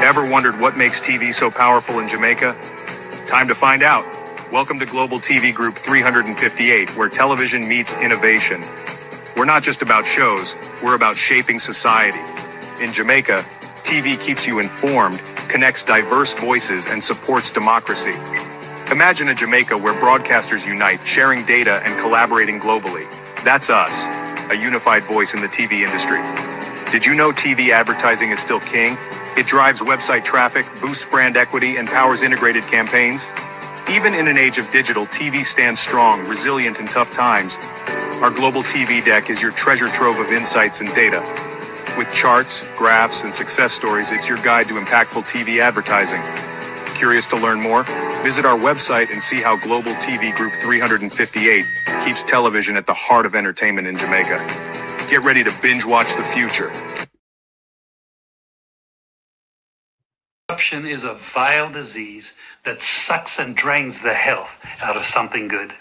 Ever wondered what makes TV so powerful in Jamaica? Time to find out. Welcome to Global TV Group 358, where television meets innovation. We're not just about shows, we're about shaping society. In Jamaica, TV keeps you informed, connects diverse voices, and supports democracy. Imagine a Jamaica where broadcasters unite, sharing data and collaborating globally. That's us, a unified voice in the TV industry. Did you know TV advertising is still king? It drives website traffic, boosts brand equity, and powers integrated campaigns. Even in an age of digital, TV stands strong, resilient in tough times. Our global TV deck is your treasure trove of insights and data. With charts, graphs, and success stories, it's your guide to impactful TV advertising. Curious to learn more? Visit our website and see how Global TV Group 358 keeps television at the heart of entertainment in Jamaica. Get ready to binge watch the future. Corruption is a vile disease that sucks and drains the health out of something good.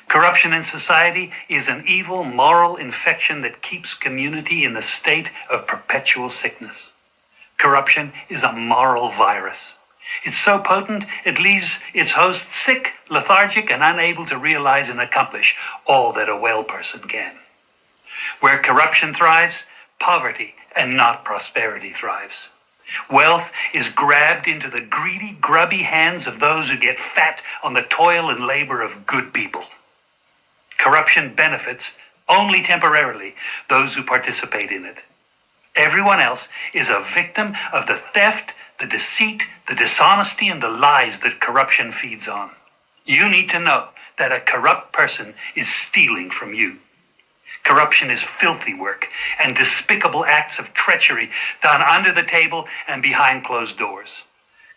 Corruption in society is an evil moral infection that keeps community in the state of perpetual sickness. Corruption is a moral virus. It's so potent it leaves its host sick, lethargic, and unable to realize and accomplish all that a well person can. Where corruption thrives, poverty and not prosperity thrives. Wealth is grabbed into the greedy, grubby hands of those who get fat on the toil and labor of good people. Corruption benefits, only temporarily, those who participate in it. Everyone else is a victim of the theft, the deceit, the dishonesty, and the lies that corruption feeds on. You need to know that a corrupt person is stealing from you. Corruption is filthy work and despicable acts of treachery done under the table and behind closed doors.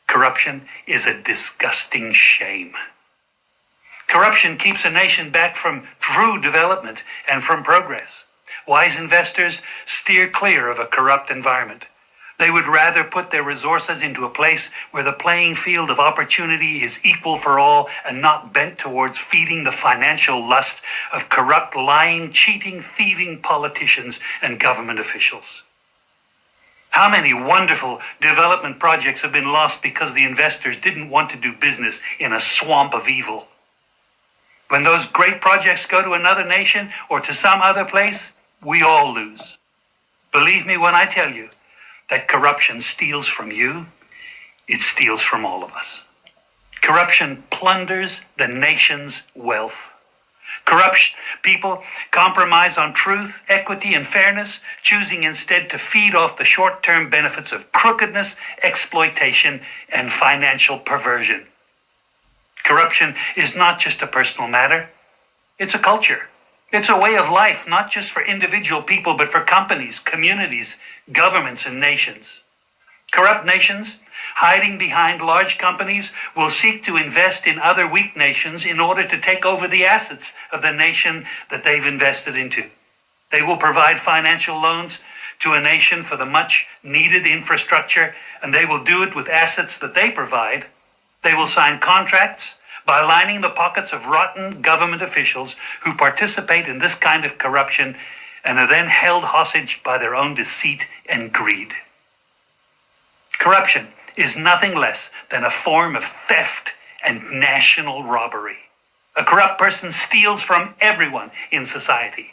Corruption is a disgusting shame. Corruption keeps a nation back from true development and from progress. Wise investors steer clear of a corrupt environment. They would rather put their resources into a place where the playing field of opportunity is equal for all and not bent towards feeding the financial lust of corrupt, lying, cheating, thieving politicians and government officials. How many wonderful development projects have been lost because the investors didn't want to do business in a swamp of evil? When those great projects go to another nation or to some other place, we all lose. Believe me when I tell you that corruption steals from you, it steals from all of us. Corruption plunders the nation's wealth. Corrupt people compromise on truth, equity, and fairness, choosing instead to feed off the short-term benefits of crookedness, exploitation, and financial perversion. Corruption is not just a personal matter, it's a culture. It's a way of life, not just for individual people, but for companies, communities, governments, and nations. Corrupt nations, hiding behind large companies, will seek to invest in other weak nations in order to take over the assets of the nation that they've invested into. They will provide financial loans to a nation for the much-needed infrastructure, and they will do it with assets that they provide. They will sign contracts by lining the pockets of rotten government officials who participate in this kind of corruption and are then held hostage by their own deceit and greed. Corruption is nothing less than a form of theft and national robbery. A corrupt person steals from everyone in society.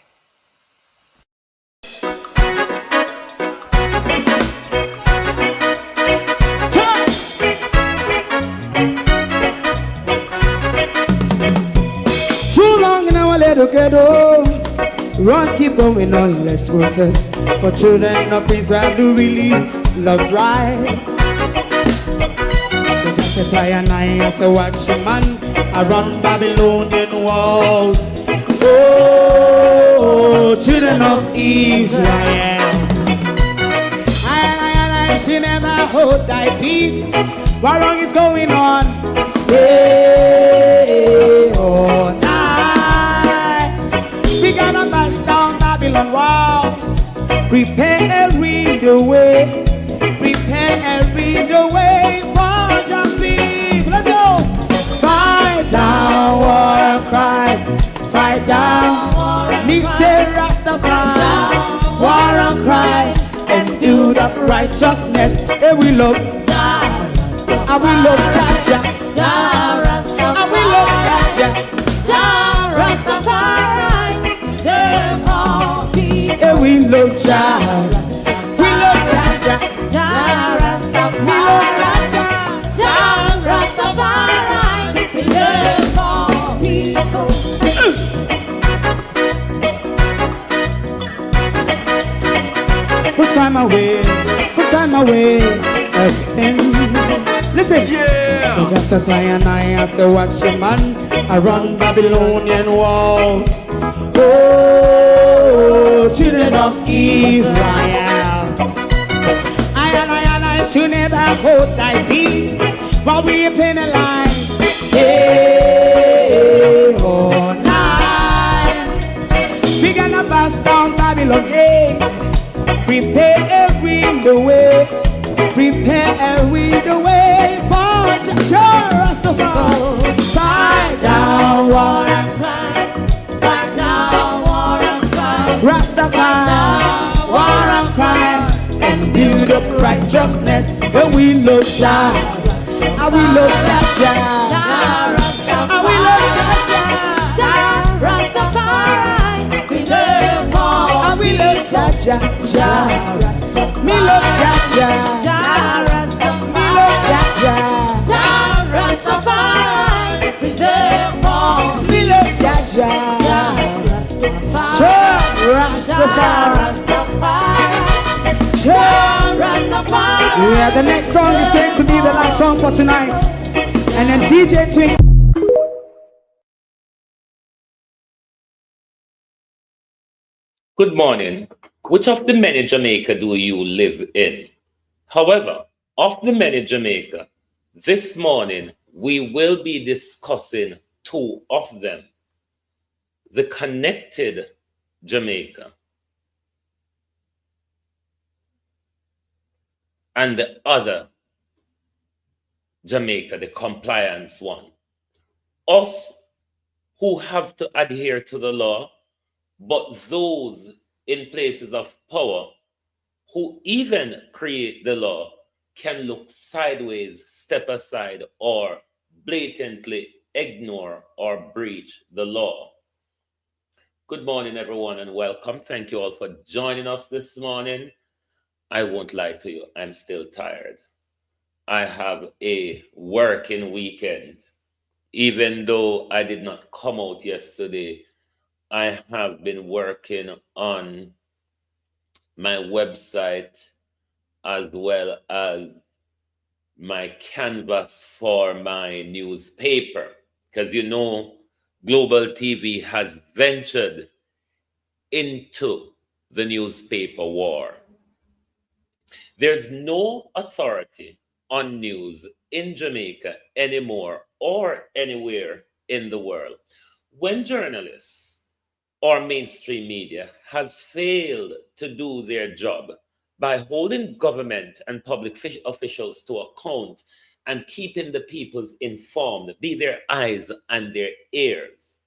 Run, keep going on, let's process. For children of Israel do really love rights. So just a fly and I as a watchman around Babylonian walls. Oh, children of Israel, I should never hold thy peace. What wrong is going on? Hey, oh, we gotta bust down Babylon walls. Prepare and read the way. Prepare and read the way for your people. Let's go. Fight down, war and cry. Fight down, me say Rastafari. War and cry and do the right. righteousness. And we love Jah, and we love Jah, and we love Jah, Jah Rastafari, serve all people. and we love Jah, we love Jah, Jah we love Rastafari, Jah. Jah Rastafari, preserve all people. Put time away again. Listen, Yeah. so just as I and I as a watchman, I run Babylonian walls. Oh, children of Israel, I should never hold thy peace while we penalize. Hey, oh, night. We gonna bust down Babylon gates. Prepare the way. Prepare the way for Jah Rastafari. Fight down war and Fight down war and fight. Rastafari, war and crime, and build up righteousness. And we love Jah, and we love Jah, Jah and we love Rastafari, Jah, Jah Rastafari, preserve all and we love Jah, Jah. Me love Jah, Jah. Jah Me love Jah, Jah. Jah Rastafari, preserve all. Me love Jah, Jah. Jah Rastafari, Jah Rastafari. Jah. Rastafari. Yeah, the next song is going to be the last song for tonight. And then DJ Twink. Good morning. Which of the many Jamaica do you live in? However, of the many Jamaica, this morning we will be discussing two of them. The connected Jamaica and the other Jamaica, the compliance one. Us who have to adhere to the law, but those in places of power who even create the law can look sideways, step aside, or blatantly ignore or breach the law. Good morning, everyone, and welcome. Thank you all for joining us this morning. I won't lie to you, I'm still tired. I have a working weekend. Even though I did not come out yesterday, I have been working on my website as well as my canvas for my newspaper. Because you know, Global TV has ventured into the newspaper war. There's no authority on news in Jamaica anymore or anywhere in the world. When journalists or mainstream media has failed to do their job by holding government and public officials to account and keeping the peoples informed, be their eyes and their ears,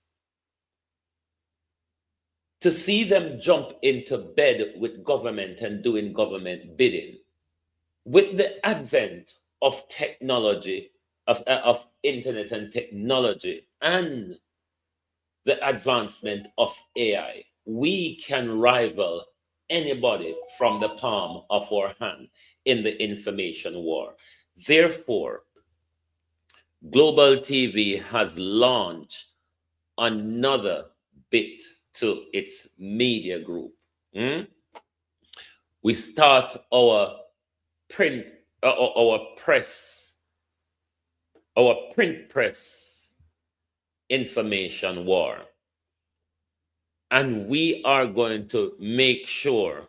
to see them jump into bed with government and doing government bidding. With the advent of technology, of internet and technology, and the advancement of AI, we can rival anybody from the palm of our hand in the information war. Therefore, Global TV has launched another bit to its media group. We start our print press information war, and we are going to make sure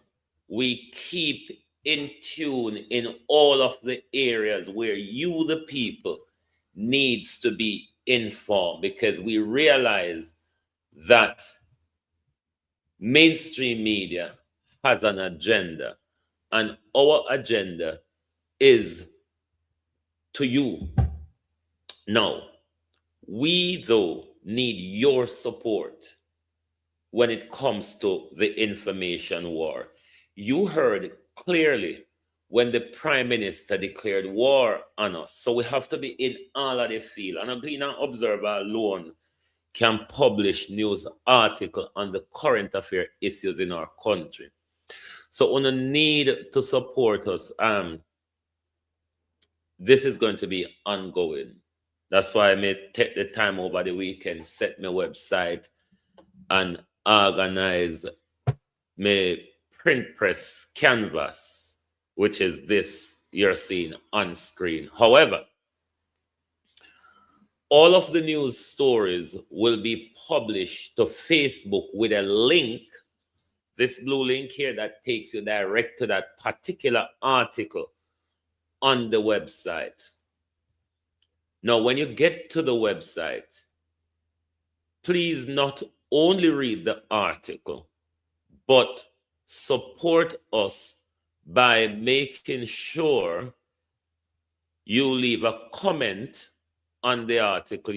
we keep in tune in all of the areas where you, the people, needs to be informed, because we realize that mainstream media has an agenda, and our agenda is to you. Now, we though need your support when it comes to the information war. You heard clearly when the Prime Minister declared war on us. So we have to be in all of the field. And a Gleaner Observer alone can publish news article on the current affair issues in our country. So on a need to support us, this is going to be ongoing. That's why I may take the time over the weekend, set my website and organize my print press canvas, which is this you're seeing on screen. However, all of the news stories will be published to Facebook with a link, this blue link here that takes you direct to that particular article on the website. Now, when you get to the website, please not only read the article, but support us by making sure you leave a comment on the article.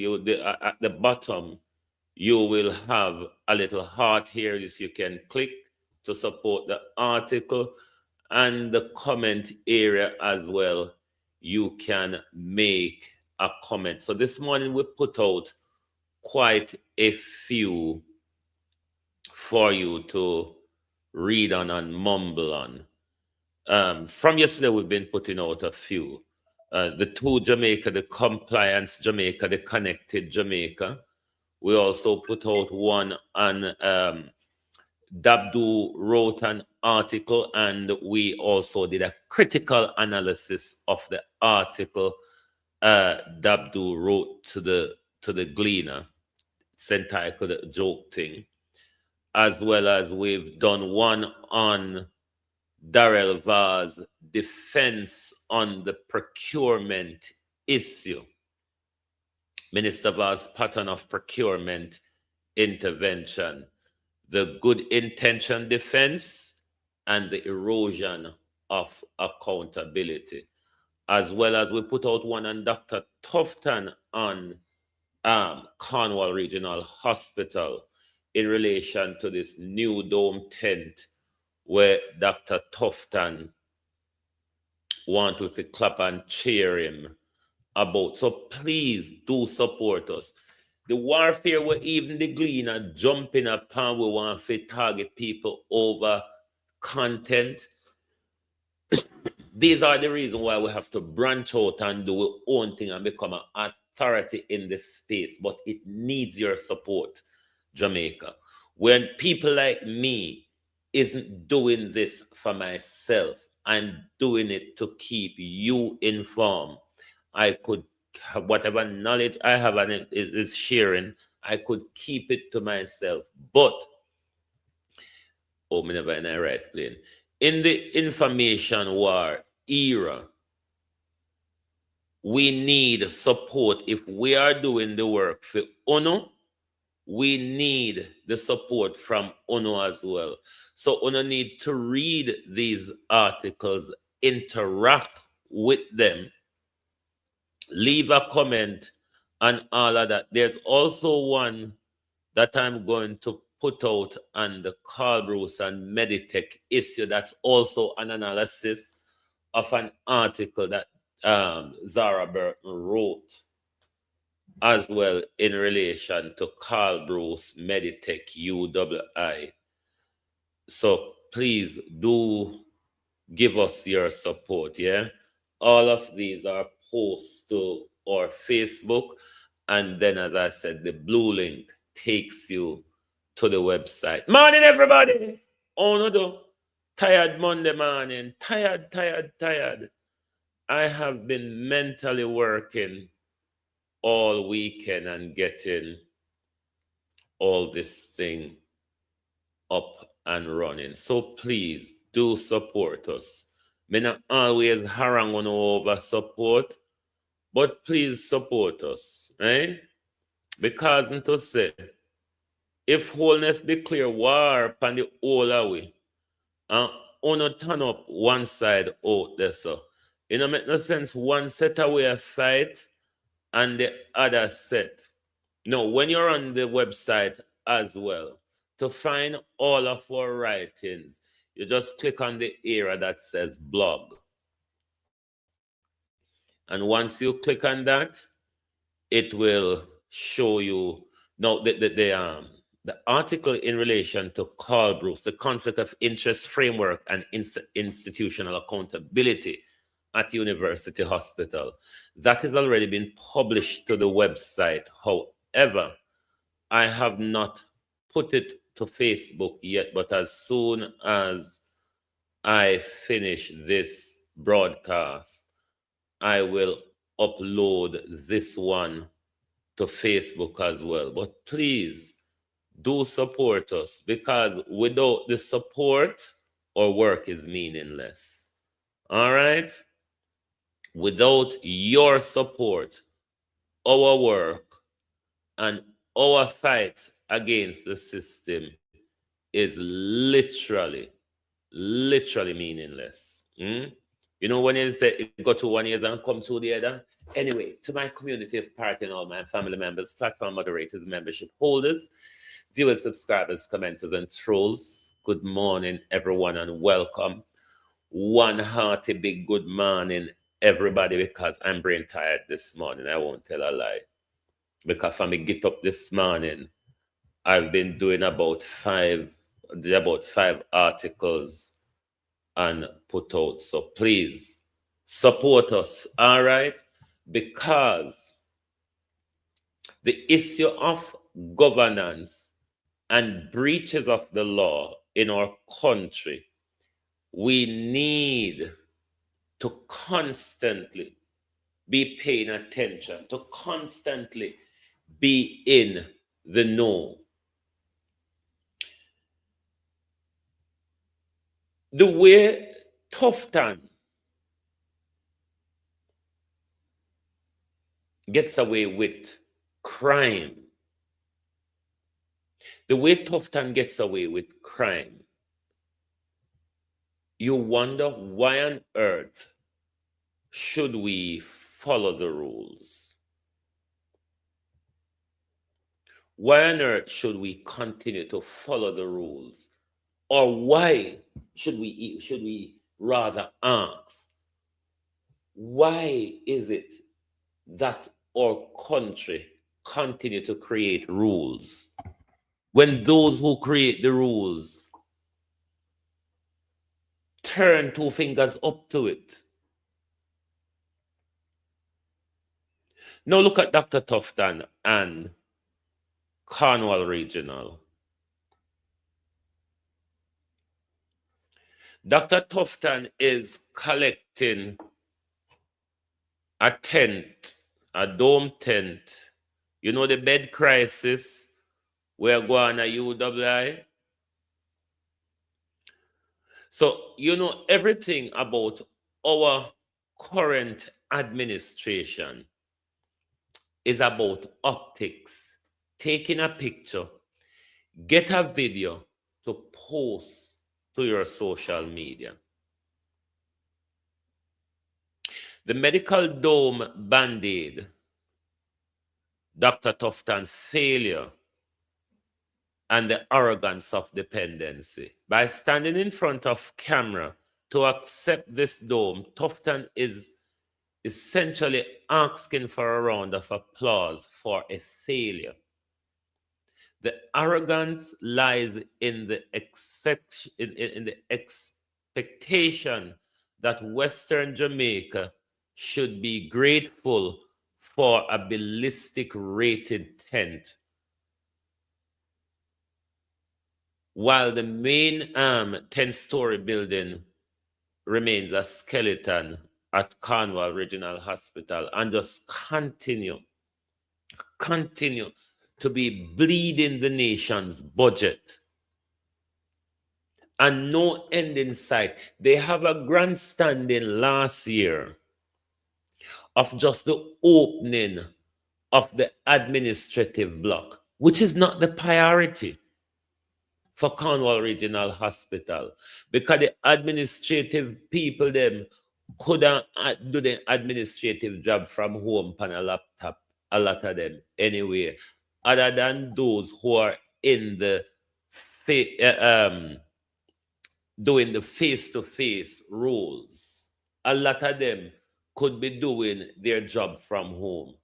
At the bottom, you will have a little heart here that you can click to support the article, and the comment area as well. You can make a comment. So this morning we put out quite a few for you to read on and mumble on. From yesterday, we've been putting out a few. The two Jamaica, the compliance Jamaica, the connected Jamaica. We also put out one on Dabdu wrote an article, and we also did a critical analysis of the article Dabdu wrote to the Gleaner. It's entitled "A Joke Thing," as well as we've done one on Darrell Vaz defense on the procurement issue. Minister Vaz pattern of procurement intervention, the good intention defense, and the erosion of accountability. As well as we put out one on Dr. Tufton on Cornwall Regional Hospital in relation to this new dome tent where Dr. Tufton want to clap and cheer him about. So please do support us. The warfare where even the Gleaner jumping upon, we want to target people over content. These are the reasons why we have to branch out and do our own thing and become an authority in this space. But it needs your support, Jamaica. When people like me isn't doing this for myself, I'm doing it to keep you informed. I could, whatever knowledge I have and it is sharing, I could keep it to myself. But, me never in a right plane. In the information war era, we need support. If we are doing the work for UNO, we need the support from UNO as well. So UNO need to read these articles, interact with them, leave a comment, and all of that. There's also one that I'm going to put out on the Carl Bruce and Meditech issue. That's also an analysis of an article that Zara Burton wrote as well in relation to Carl Bruce Meditech UWI. So please do give us your support, yeah? All of these are posts to our Facebook, and then, as I said, the blue link takes you to the website. Morning, everybody! Oh, no, do. Tired Monday morning. Tired. I have been mentally working all weekend and getting all this thing up and running. So please do support us. Me not always harang on over support, but please support us, eh? Because to say, if wholeness declare war upon the whole away, and uno turn up one side out there, so it don't make no sense one set away a fight and the other set. No, when you're on the website as well, to find all of our writings, you just click on the area that says blog. And once you click on that, it will show you now the article in relation to Carl Bruce, the conflict of interest framework and institutional accountability at University Hospital. That has already been published to the website. However, I have not put it to Facebook yet, but as soon as I finish this broadcast, I will upload this one to Facebook as well. But please do support us, because without the support, our work is meaningless. All right? Without your support, our work and our fight against the system is literally meaningless. You know, when you say it go to one ear and come to the other. Anyway, to my community of party and all my family members, platform moderators, membership holders, viewers, subscribers, commenters, and trolls, good morning, everyone, and welcome. One hearty big good morning, everybody, because I'm brain tired this morning. I won't tell a lie. Because when I get up this morning, I've been doing about five articles and put out. So please support us, all right? Because the issue of governance and breaches of the law in our country, we need to constantly be paying attention, to constantly be in the know. The way Tufton gets away with crime, the way Tufton gets away with crime, you wonder why on earth should we follow the rules? Why on earth should we continue to follow the rules? Or why should we rather ask, why is it that our country continue to create rules when those who create the rules turn two fingers up to it? Now look at Dr. Tufton and Cornwall Regional. Dr. Tufton is collecting a tent, a dome tent. You know the bed crisis we're going to UWI? So you know everything about our current administration is about optics. Taking a picture, get a video to post to your social media. The medical dome band-aid, Dr. Tufton's failure, and the arrogance of dependency. By standing in front of camera to accept this dome, Tufton is essentially asking for a round of applause for a failure. The arrogance lies in the expectation that Western Jamaica should be grateful for a ballistic rated tent, while the main 10-story building remains a skeleton at Cornwall Regional Hospital, and just continue to be bleeding the nation's budget. And no end in sight. They have a grandstanding last year of just the opening of the administrative block, which is not the priority for Cornwall Regional Hospital, because the administrative people them couldn't do the administrative job from home on a laptop, a lot of them anyway, other than those who are in the doing the face-to-face roles. A lot of them could be doing their job from home.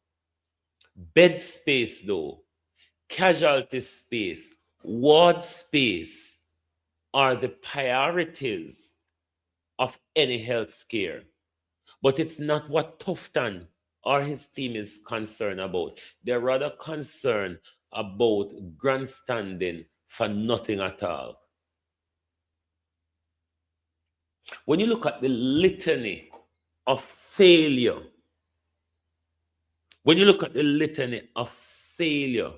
Bed space, though, casualty space, ward space are the priorities of any health care. But it's not what Tufton or his team is concerned about. They're rather concerned about grandstanding for nothing at all. When you look at the litany of failure, when you look at the litany of failure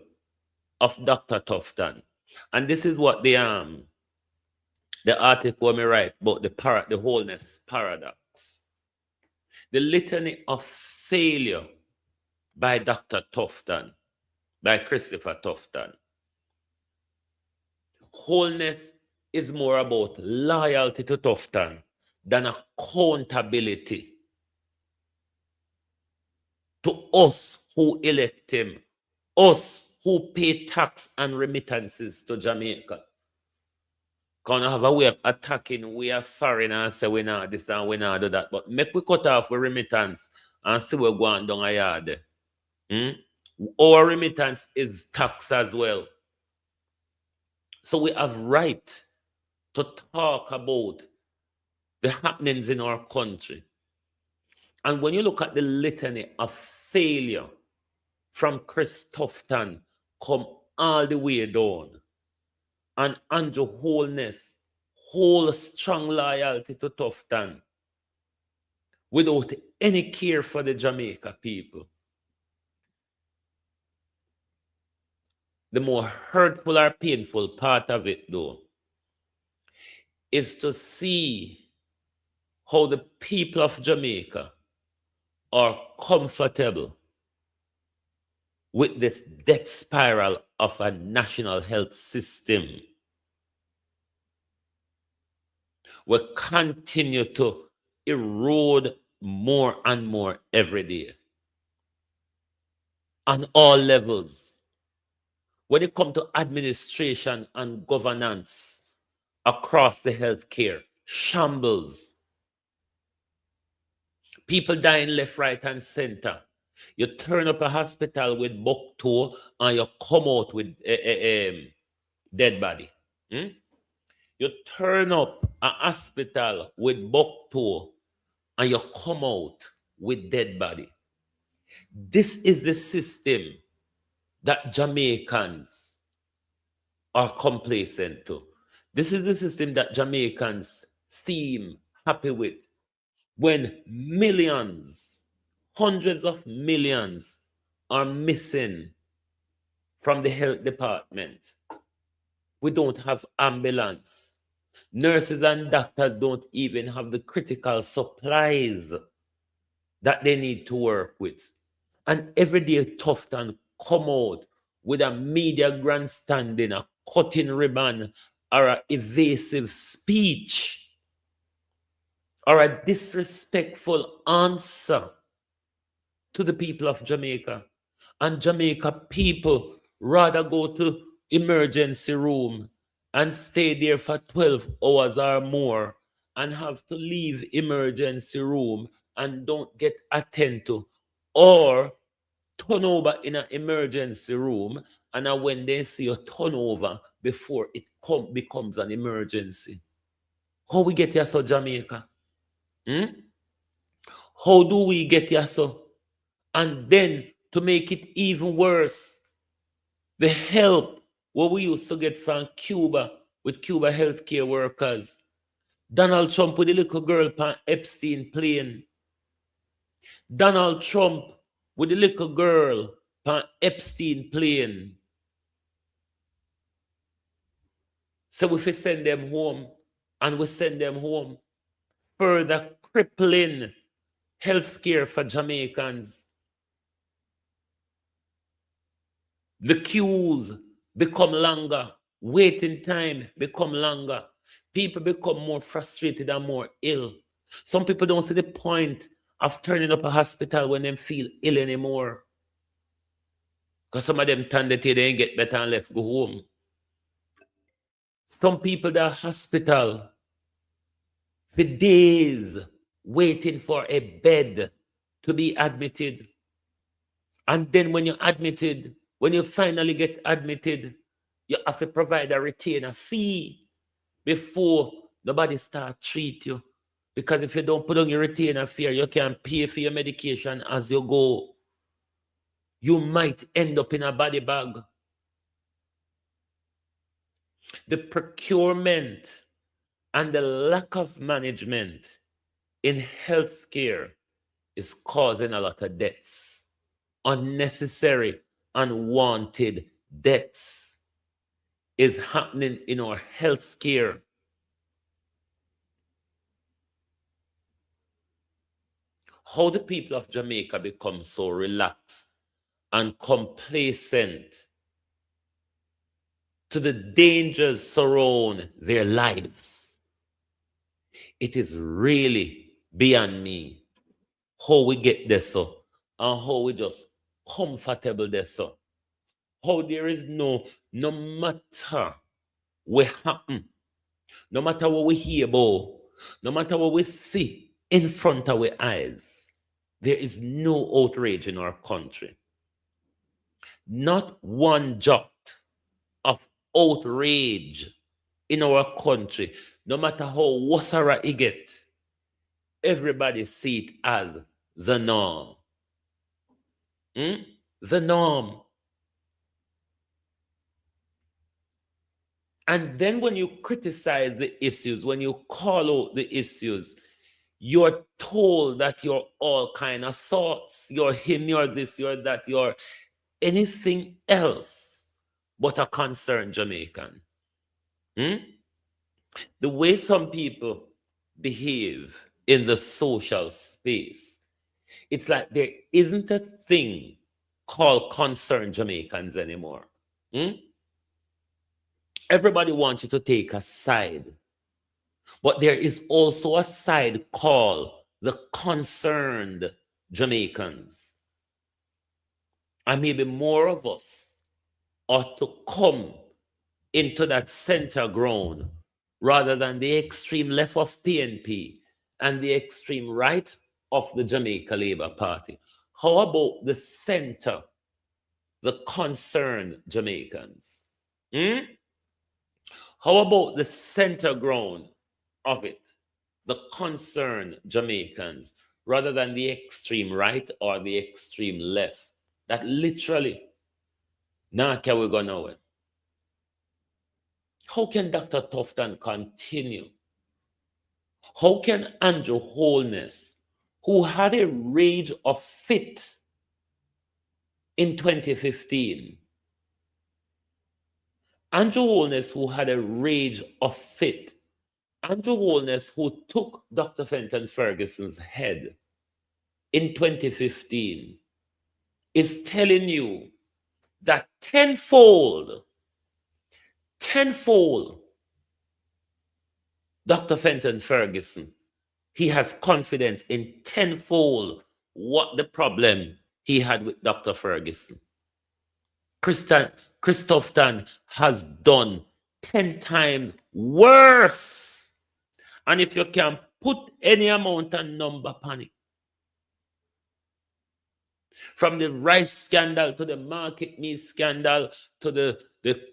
of Dr. Tufton, and this is what the article me write about the wholeness paradox. The litany of failure by Dr. Tufton, by Christopher Tufton. Wholeness is more about loyalty to Tufton than accountability to us who elect him, us who pay tax and remittances to Jamaica. Can have a way of attacking, we are foreign and say we not this and we not do that. But make we cut off with remittance and see we go on down a yard. Our remittance is tax as well. So we have right to talk about the happenings in our country. And when you look at the litany of failure from Chris Tufton come all the way down, and Andrew Wholeness, whole strong loyalty to Tufton, without any care for the Jamaica people. The more hurtful or painful part of it, though, is to see how the people of Jamaica are comfortable with this death spiral of a national health system. We continue to erode more and more every day on all levels. When it comes to administration and governance across the healthcare, shambles. People dying left, right, and center. You turn up a hospital with buck toe and you come out with a dead body. You turn up a hospital with buck toe and you come out with dead body. This is the system that Jamaicans are complacent to. This is the system that Jamaicans seem happy with. When millions, hundreds of millions are missing from the health department. We don't have ambulance. Nurses and doctors don't even have the critical supplies that they need to work with. And every day Tufton come out with a media grandstanding, a cutting ribbon, or an evasive speech, or a disrespectful answer to the people of Jamaica. And Jamaica people rather go to emergency room and stay there for 12 hours or more and have to leave emergency room and don't get attended to, or turn over in an emergency room, and when they see you turn over before it becomes an emergency. How we get here so, Jamaica? How do we get here so? And then to make it even worse, the help what we used to get from Cuba with Cuba healthcare workers. Donald Trump with the little girl on Epstein plane. Donald Trump with the little girl on Epstein plane. So if we send them home, and we send them home, further crippling health care for Jamaicans. The queues become longer. Waiting time become longer. People become more frustrated and more ill. Some people don't see the point of turning up a hospital when they feel ill anymore. Because some of them turn the day, they ain't get better and left go home. Some people that are hospital for days waiting for a bed to be admitted. And then when you're admitted, when you finally get admitted, you have to provide a retainer fee before nobody start treat you. Because if you don't put on your retainer fee, you can pay for your medication as you go. You might end up in a body bag. The procurement and the lack of management in healthcare is causing a lot of deaths, unnecessary, unwanted deaths is happening in our healthcare. How the people of Jamaica become so relaxed and complacent to the dangers surround their lives. It is really beyond me how we get there so, and how we just comfortable there so. How there is no matter what happen, no matter what we hear about, no matter what we see in front of our eyes, there is no outrage in our country. Not one jot of outrage in our country, no matter how wasara it get. Everybody see it as the norm. The norm. And then when you criticize the issues, when you call out the issues, you're told that you're all kind of sorts. You're him, you're this, you're that, you're anything else but a concerned Jamaican. The way some people behave in the social space, it's like there isn't a thing called concerned Jamaicans anymore. Everybody wants you to take a side. But there is also a side called the concerned Jamaicans. And maybe more of us ought to come into that center ground rather than the extreme left of PNP and the extreme right of the Jamaica Labour Party. How about the center, the concerned Jamaicans? How about the center ground of it, the concerned Jamaicans, rather than the extreme right or the extreme left? That literally, now can we go nowhere? How can Dr. Tufton continue? How can Andrew Holness, who had a rage of fit in 2015, Andrew Holness, who had a rage of fit, Andrew Holness, who took Dr. Fenton Ferguson's head in 2015, is telling you that tenfold, Dr. Fenton Ferguson, he has confidence in tenfold what the problem he had with Dr. Ferguson. Christopherton has done 10 times worse. And if you can put any amount of number upon it, from the rice scandal to the market meat scandal to the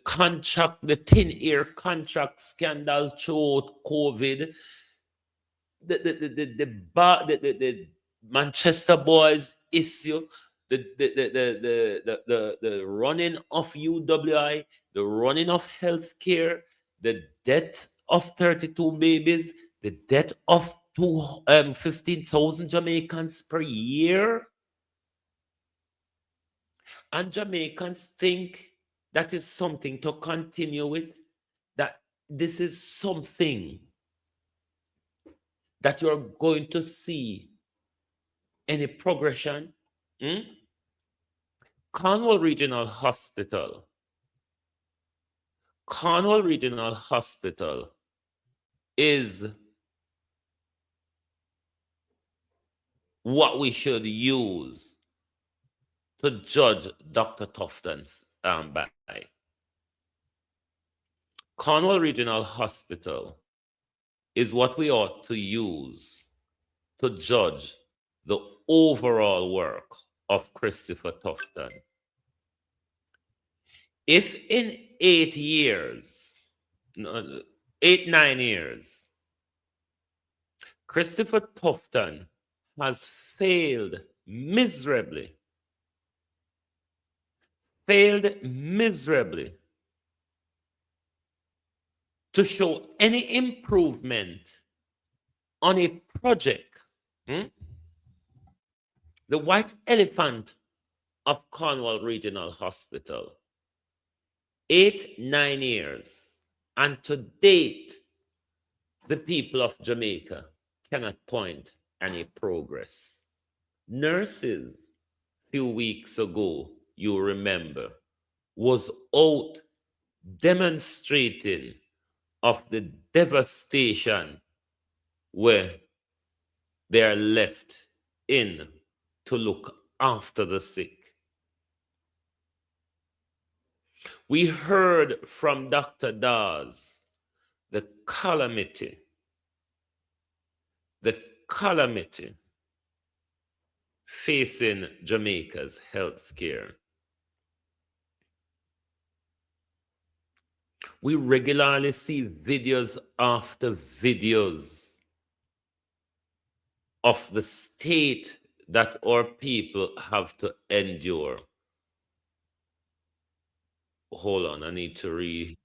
contract, the thin air contract scandal throughout COVID, the Manchester boys issue, the running of UWI, the running of healthcare, the death of 32 babies, the death of 15,000 Jamaicans per year. And Jamaicans think that is something to continue with, that this is something that you're going to see any progression. Cornwall Regional Hospital is what we should use to judge Dr. Tufton's by. Cornwall Regional Hospital is what we ought to use to judge the overall work of Christopher Tufton. If in 8 years, 9 years, Christopher Tufton has failed miserably to show any improvement on a project, the white elephant of Cornwall Regional Hospital, 8-9 years, and to date, the people of Jamaica cannot point any progress. Nurses, few weeks ago, you remember, was out demonstrating of the devastation where they are left in to look after the sick. We heard from Dr. Dawes the calamity facing Jamaica's healthcare. We regularly see videos after videos of the state that our people have to endure. Hold on, I need to read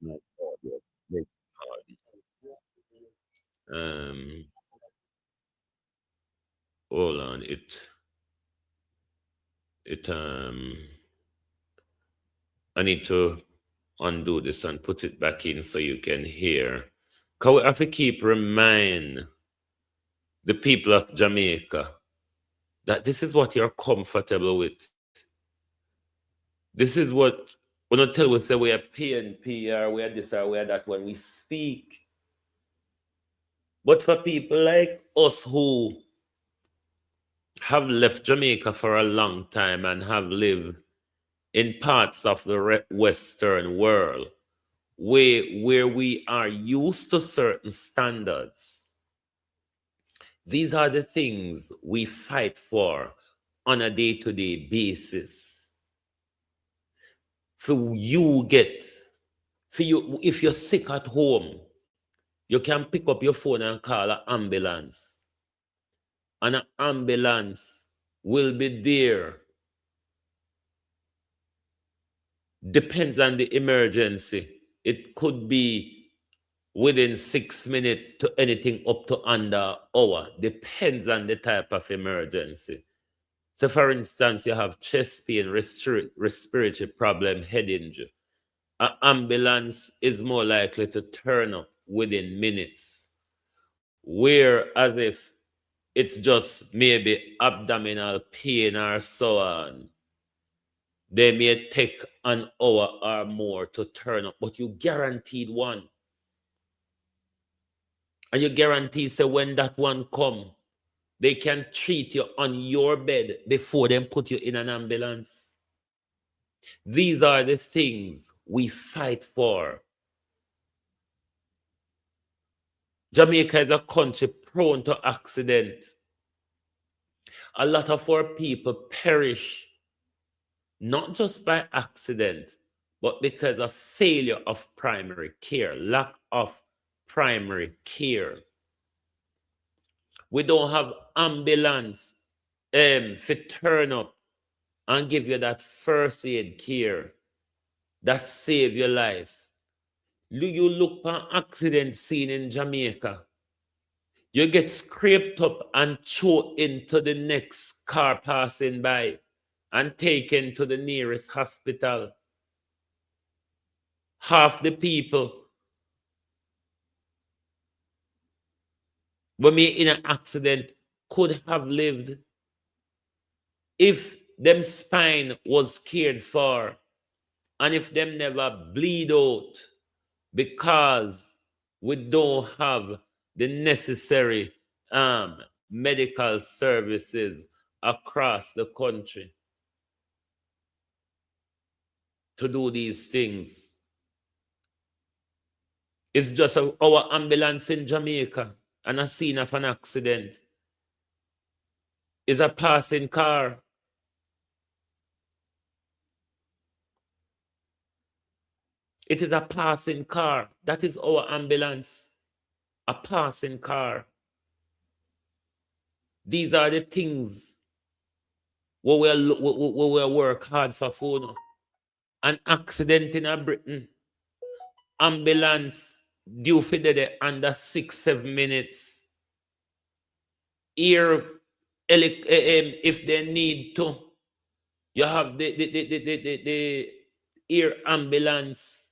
my audio. Hold on, I need to undo this and put it back in so you can hear. Because we have to keep remind the people of Jamaica that this is what you're comfortable with. This is what, when I tell we say we are PNP or we are this or we are that when we speak. But for people like us who have left Jamaica for a long time and have lived in parts of the Western world where we are used to certain standards, these are the things we fight for on a day-to-day basis. If you're sick at home, you can pick up your phone and call an ambulance. And an ambulance will be there. Depends on the emergency. It could be within 6 minutes to anything up to under an hour. Depends on the type of emergency. So for instance, you have chest pain, respiratory problem, head injury. An ambulance is more likely to turn up within minutes. Whereas if it's just maybe abdominal pain or so on, they may take an hour or more to turn up, but you guaranteed one. And you guarantee, say, when that one come, they can treat you on your bed before they put you in an ambulance. These are the things we fight for. Jamaica is a country prone to accident. A lot of our people perish, not just by accident, but because of failure of primary care, lack of primary care. We don't have ambulance to turn up and give you that first aid care that save your life. You look for an accident scene in Jamaica, you get scraped up and thrown into the next car passing by and taken to the nearest hospital. Half the people when me in an accident could have lived if them spine was cared for and if them never bleed out because we don't have the necessary medical services across the country to do these things. It's just our ambulance in Jamaica and a scene of an accident. is a passing car. It is a passing car. That is our ambulance. A passing car. These are the things where we work hard for food. An accident in a Britain. Ambulance due for the under 6-7 minutes. Here, if they need to, you have the air ambulance.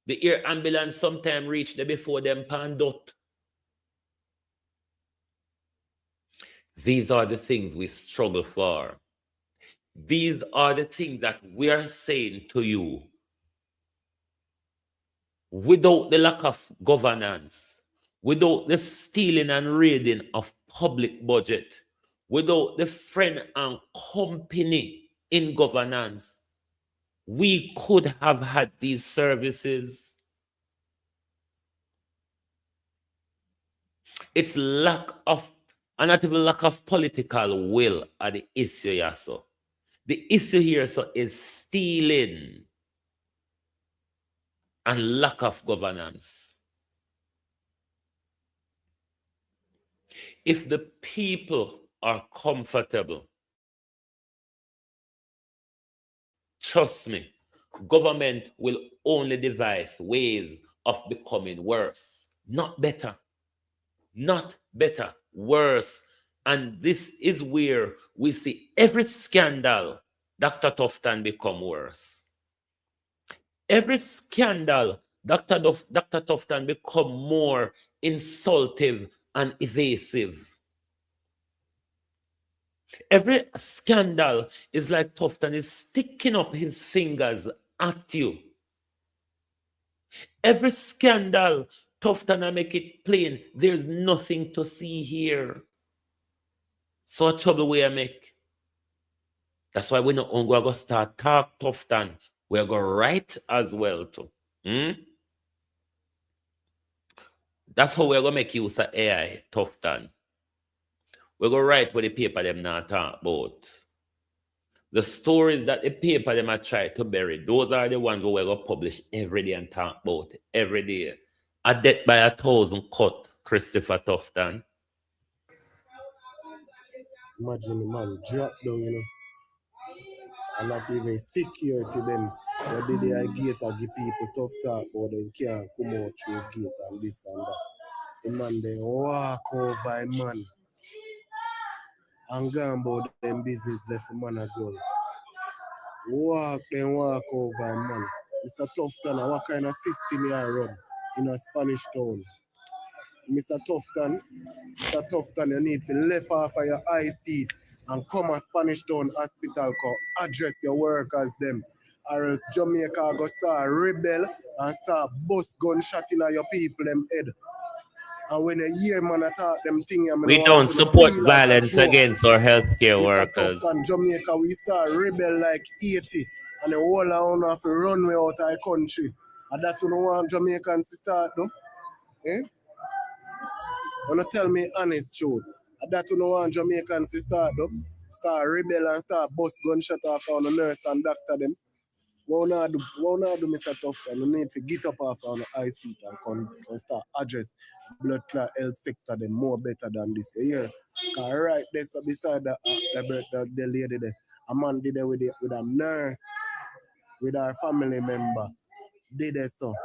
The air ambulance sometimes reach there before them pan dot. These are the things we struggle for. These are the things that we are saying to you. Without the lack of governance, without the stealing and raiding of public budget, without the friend and company in governance, we could have had these services. It's lack of, and not even lack of political will are the issue here. So the issue here is stealing and lack of governance. If the people are comfortable, trust me, government will only devise ways of becoming worse, not better. Not better, worse. And this is where we see every scandal, Dr. Tufton, become worse. Every scandal, Dr. Tufton become more insultive and evasive. Every scandal is like Tufton is sticking up his fingers at you. Every scandal, Tufton, I make it plain, there's nothing to see here. So what trouble we make? That's why we're not going to start talk Tufton. We're going to write as well too. That's how we're going to make use of AI, Tufton. We're going to write what the paper them not talk about. The stories that the paper them are try to bury, those are the ones we're going to publish every day and talk about every day. A death by 1,000 cut, Christopher Tufton. Imagine the man drop down, you know, and not even secure to them. But did they gate and give people tough talk, but they can't come out through gate and this and that. The man they walk over a man and go about them business left a man a girl. Walk over a man. Mr. Tufton, what kind of system you run in a Spanish town? Mr. Tufton, you need to left off of your eye seat and come a Spanish Town Hospital, address your workers them. Or else Jamaica go start rebel and start bust gunshot in your people them head. And when you hear man attack them thing, we don't support violence against our healthcare workers. Tufton, Jamaica, we start rebel like 80 and the whole of have to run way out of the country. And that you don't want Jamaicans to start though. Eh? Wanna tell me honest truth. That you know want Jamaicans to start though. Start rebel and start bust gunshot off on the nurse and doctor them. What not do Mr. Tufton? You need to get up off on the eye seat and start address blood clot health sector them more better than this year. Cause right there so beside the lady there, a man did it with a nurse, with our family member. Did it so.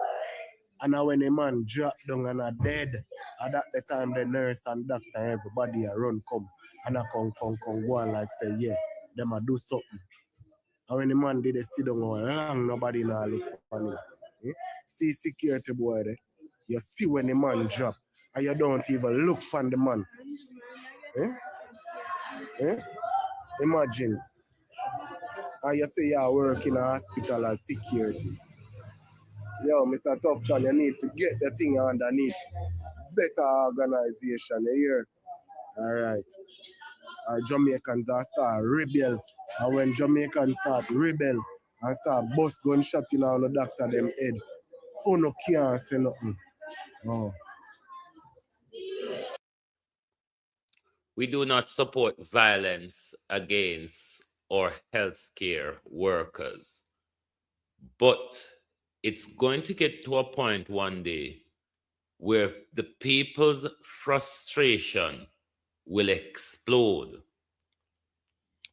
And now when the man dropped down and are dead, at that the time the nurse and doctor, everybody a run come. And I come go and like say, yeah, them a do something. And when the man did sit down long, nobody now look on him. See security boy there. You see when the man drop, and you don't even look on the man. Imagine. And you say you work in a hospital as security. Yo, Mr. Tufton, you need to get the thing underneath. Better organization, you hear? Alright. Our Jamaicans are start rebel. And when Jamaicans start rebel and start bust gunshot in on the doctor them head, who no can't say nothing. Oh. We do not support violence against our healthcare workers. But it's going to get to a point one day where the people's frustration will explode.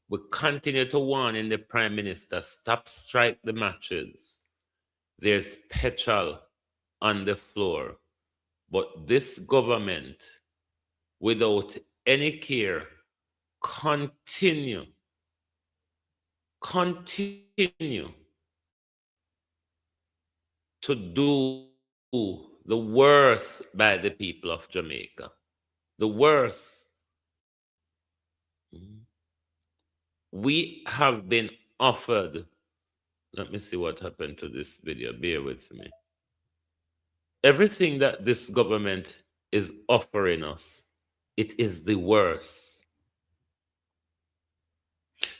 We continue to warn in the Prime Minister, stop strike the matches. There's petrol on the floor. But this government, without any care, continue to do the worst by the people of Jamaica. The worst. We have been offered, let me see what happened to this video, bear with me. Everything that this government is offering us, it is the worst.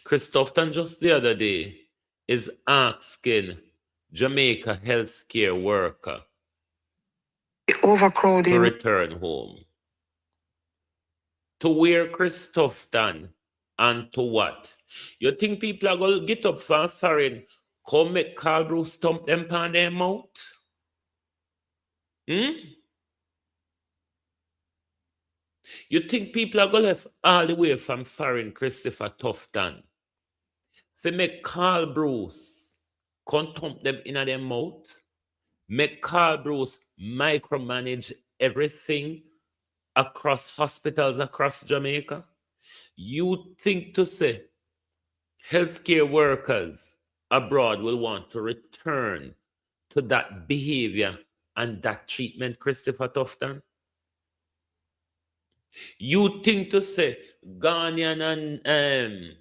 Christopher just the other day is asking Jamaica healthcare worker overcrowding to return home. To where Christopher and to what? You think people are going to get up for foreign, come make Carl Bruce stump them on their mouth? You think people are going to left all the way from foreign Christopher Tufton? So make Carl Bruce come thump them in their mouth? Make Carl Bruce micromanage everything across hospitals across Jamaica? You think to say healthcare workers abroad will want to return to that behavior and that treatment, Christopher Tufton? You think to say Ghanaian and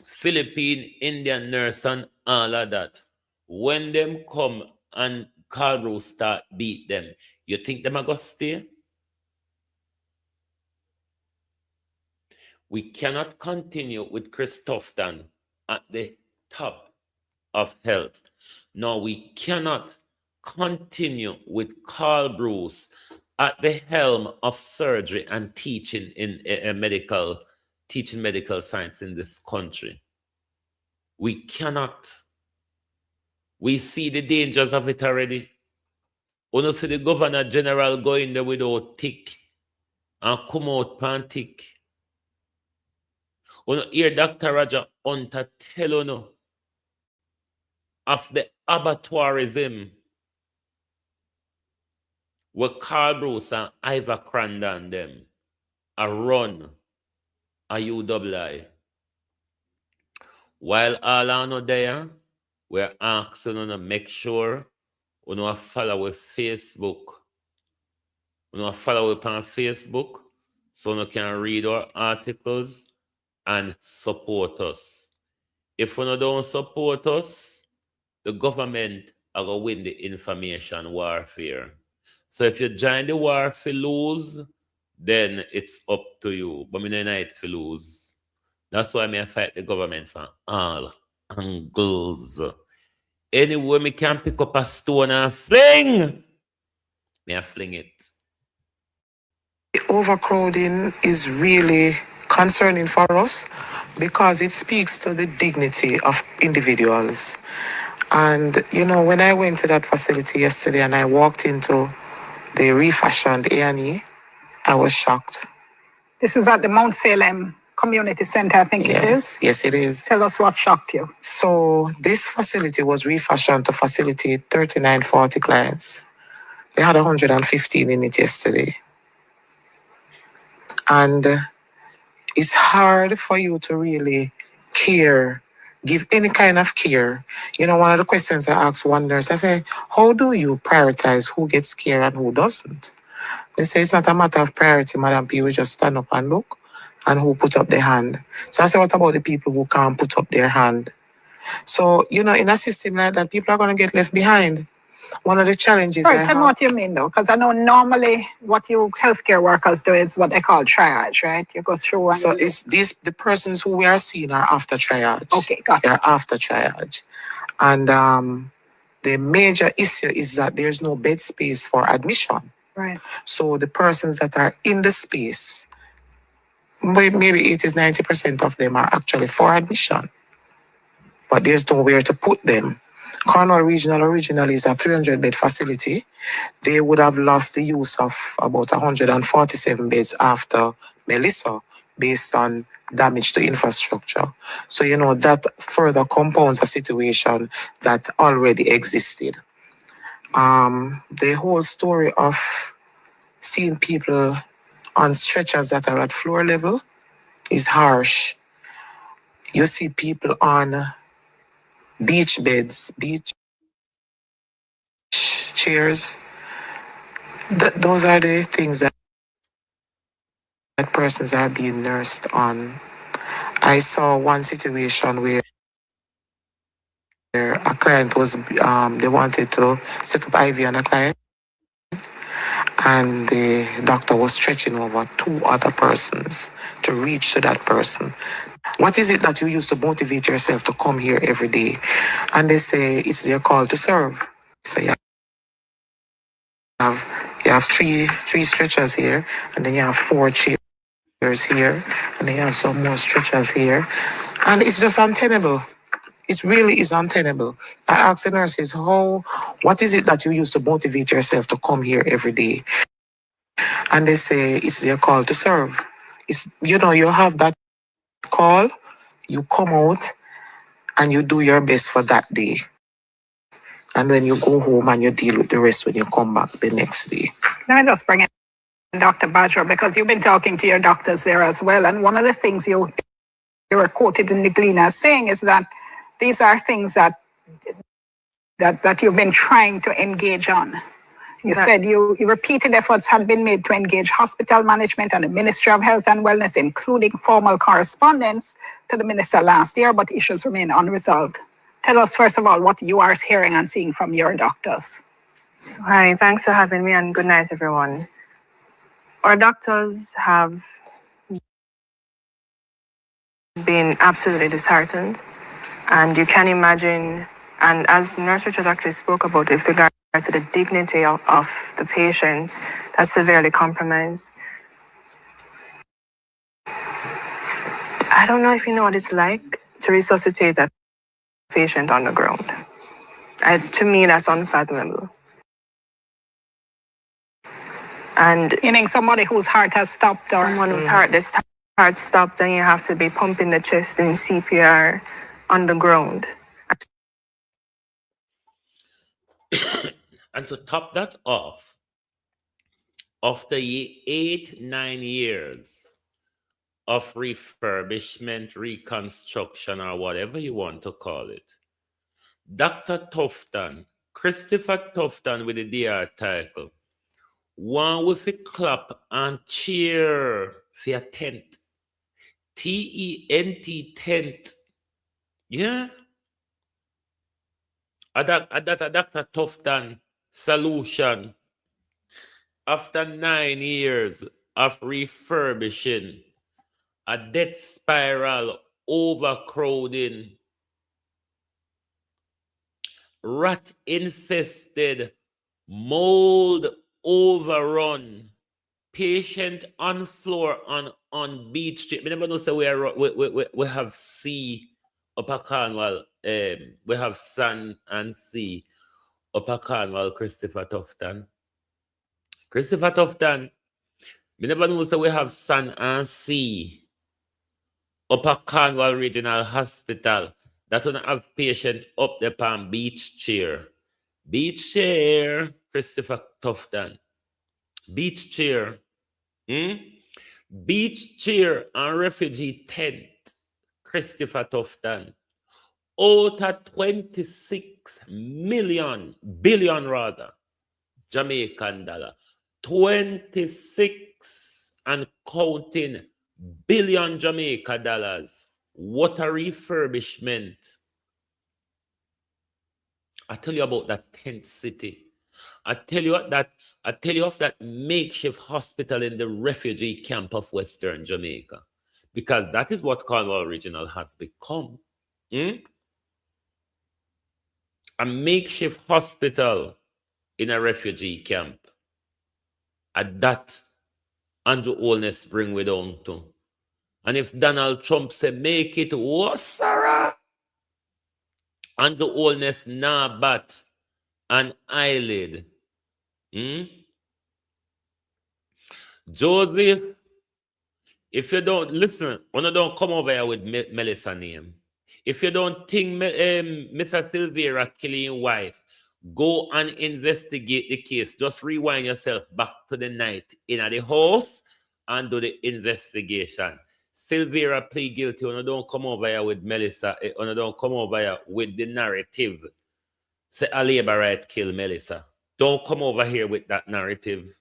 Philippine, Indian nurse and all of that, when them come and Carl Bruce start beat them, you think them are going to stay? We cannot continue with Christopher at the top of health. No, we cannot continue with Carl Bruce at the helm of surgery and teaching in medical science in this country. We cannot. We see the dangers of it already. When you see the Governor General going there without tick and come out pan tick. When you hear Dr. Roger Hunter tell you of the abattoirism where Carl Bruce and Ivor Crandon them a run a UWI. While all are not there, we're asking you to make sure you follow with Facebook. You follow up on Facebook so you can read our articles and support us. If you don't support us, the government are going to win the information warfare. So if you join the war for lose, then it's up to you. But me no need for lose. That's why I fight the government from all angles. Anywhere me can pick up a stone and fling, me I fling it. overcrowding is really concerning for us because it speaks to the dignity of individuals. And, when I went to that facility yesterday and I walked into the refashioned A&E, I was shocked. This is at the Mount Salem Community Center, I think it is. Yes, it is. Tell us what shocked you. So this facility was refashioned to facilitate 3940 clients. They had 115 in it yesterday. And it's hard for you to really care, give any kind of care. One of the questions I asked one nurse, I say, how do you prioritize who gets care and who doesn't? They say it's not a matter of priority, Madam P. We just stand up and look and who put up their hand. So I say, what about the people who can't put up their hand? So, in a system like that, people are going to get left behind. One of the challenges Sorry, tell me what you mean, though, because I know normally what you healthcare workers do is what they call triage, right? You go through and... So it's the persons who we are seeing are after triage. Okay, gotcha. They're after triage. And the major issue is that there's no bed space for admission. Right. So the persons that are in the space maybe 80-90% of them are actually for admission, but there's nowhere to put them. Cornwall Regional originally is a 300-bed facility. They would have lost the use of about 147 beds after Melissa, based on damage to infrastructure. So, that further compounds a situation that already existed. The whole story of seeing people on stretchers that are at floor level is harsh. You see people on beach beds, beach chairs. Those are the things that persons are being nursed on. I saw one situation where a client was, they wanted to set up IV on a client, and the doctor was stretching over 2 other persons to reach to that person. What is it that you use to motivate yourself to come here every day? And they say it's their call to serve. So you have three stretchers here, and then you have 4 chairs here, and then you have some more stretchers here, and it's just untenable. It really is untenable. I asked the nurses, what is it that you use to motivate yourself to come here every day? And they say it's their call to serve. It's, you have that call, you come out and you do your best for that day. And then you go home and you deal with the rest when you come back the next day. Let me just bring in Dr. Badger, because you've been talking to your doctors there as well. And one of the things you were quoted in the Gleaner saying is that these are things that you've been trying to engage on. You said you repeated efforts had been made to engage hospital management and the Ministry of Health and Wellness, including formal correspondence to the minister last year, but issues remain unresolved. Tell us, first of all, what you are hearing and seeing from your doctors. Hi, thanks for having me, and good night, everyone. Our doctors have been absolutely disheartened, and you can imagine, and as Nurse Richards actually spoke about, with regards to the dignity of the patient, that's severely compromised. I don't know if you know what it's like to resuscitate a patient on the ground. To me, that's unfathomable. And meaning somebody whose heart has stopped, or someone whose heart stopped, and you have to be pumping the chest in CPR on the ground. And to top that off, after 8-9 years of refurbishment, reconstruction, or whatever you want to call it, Dr. Tufton, Christopher Tufton with the DR title, one with a clap and cheer for a tent. T-E-N-T, tent. Yeah? A Dr. Tufton solution. After 9 years of refurbishing, a death spiral, overcrowding, rat infested, mold overrun, patient on floor on beach street. We never know say we have sea upper Cornwall, we have sun and sea upper Cornwall. Christopher Tufton, we never know say we have sun and sea upper Cornwall Regional Hospital. That one have patient up there on beach chair. Beach chair, Christopher Tufton. Beach chair. Beach chair and refugee tent, Christopher Tufton. Out of 26 billion rather, Jamaican dollar. 26 and counting billion Jamaica dollars. What a refurbishment. I tell you about that tent city. I tell you of that makeshift hospital in the refugee camp of Western Jamaica. Because that is what Cornwall Regional has become. A makeshift hospital in a refugee camp. And that Andrew Olness bring we down to. And if Donald Trump say make it Sarah, and the oldness nah bat an eyelid. Joseph, if you don't listen, when you don't come over here with Melissa name. If you don't think Mr. Silvera killing your wife, go and investigate the case. Just rewind yourself back to the night in the house and do the investigation. Silvera plead guilty when you don't come over here with Melissa, when you don't come over here with the narrative. Say a labor right kill Melissa. Don't come over here with that narrative.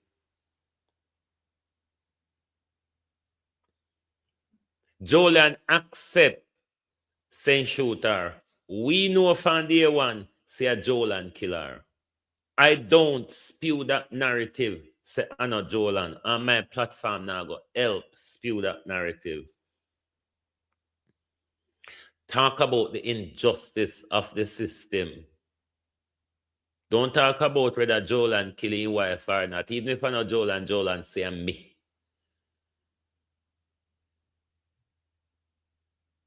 Jolan accept saying shooter. We know from day one, say a Jolan killer. I don't spew that narrative, say Anna Jolan. On my platform now go help spew that narrative. Talk about the injustice of the system. Don't talk about whether Jolan killing your wife or not. Even if I know Jolan say me.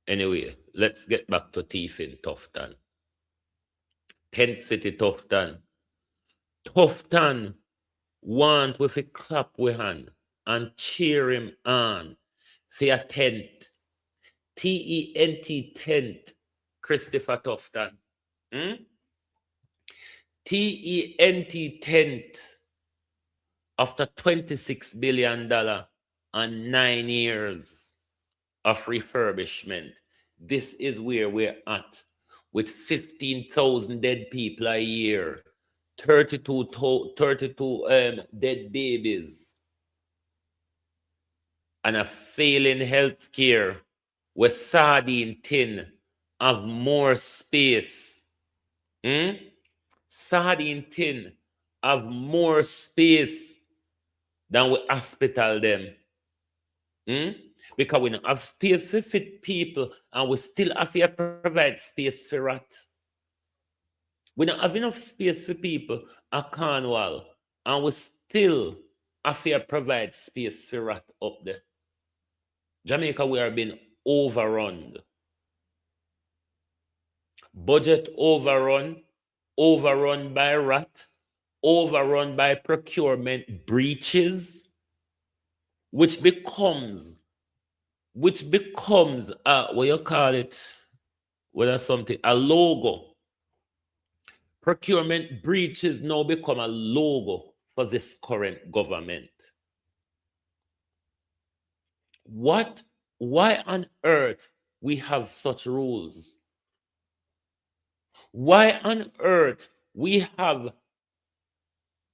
Anyway, let's get back to thieving Tufton. 10th City Tufton. Tufton want with a clap with hand and cheer him on for a tent. T-E-N-T tent. Christopher Tufton. T-E-N-T tent. After $26 billion and 9 years of refurbishment. This is where we're at with 15,000 dead people a year, 32 dead babies, and a failing healthcare with sardine tin have more space. Sardine tin have more space than we hospital them. Because we don't have space for fit people and we still have to provide space for rat. We don't have enough space for people at Cornwall and we still have to provide space for rat up there. Jamaica, we are being overrun. Budget overrun, overrun by rat, overrun by procurement breaches, which becomes what you call it, whether something, a logo. Procurement breaches now become a logo for this current government. Why on earth we have such rules? Why on earth we have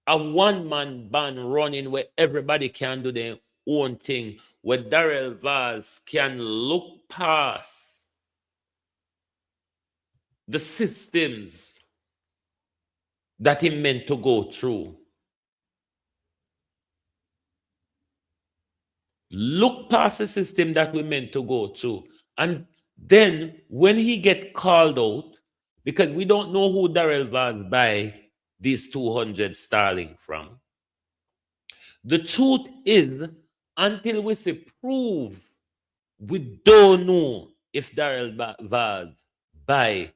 a one-man band running where everybody can do their own thing, where Darrell Vaz can look past the systems that he meant to go through. Look past the system that we meant to go through. And then when he get called out, because we don't know who Darrell Vaz buy these 200 sterling from. The truth is, until we see proof, we don't know if Darrell Vaz buy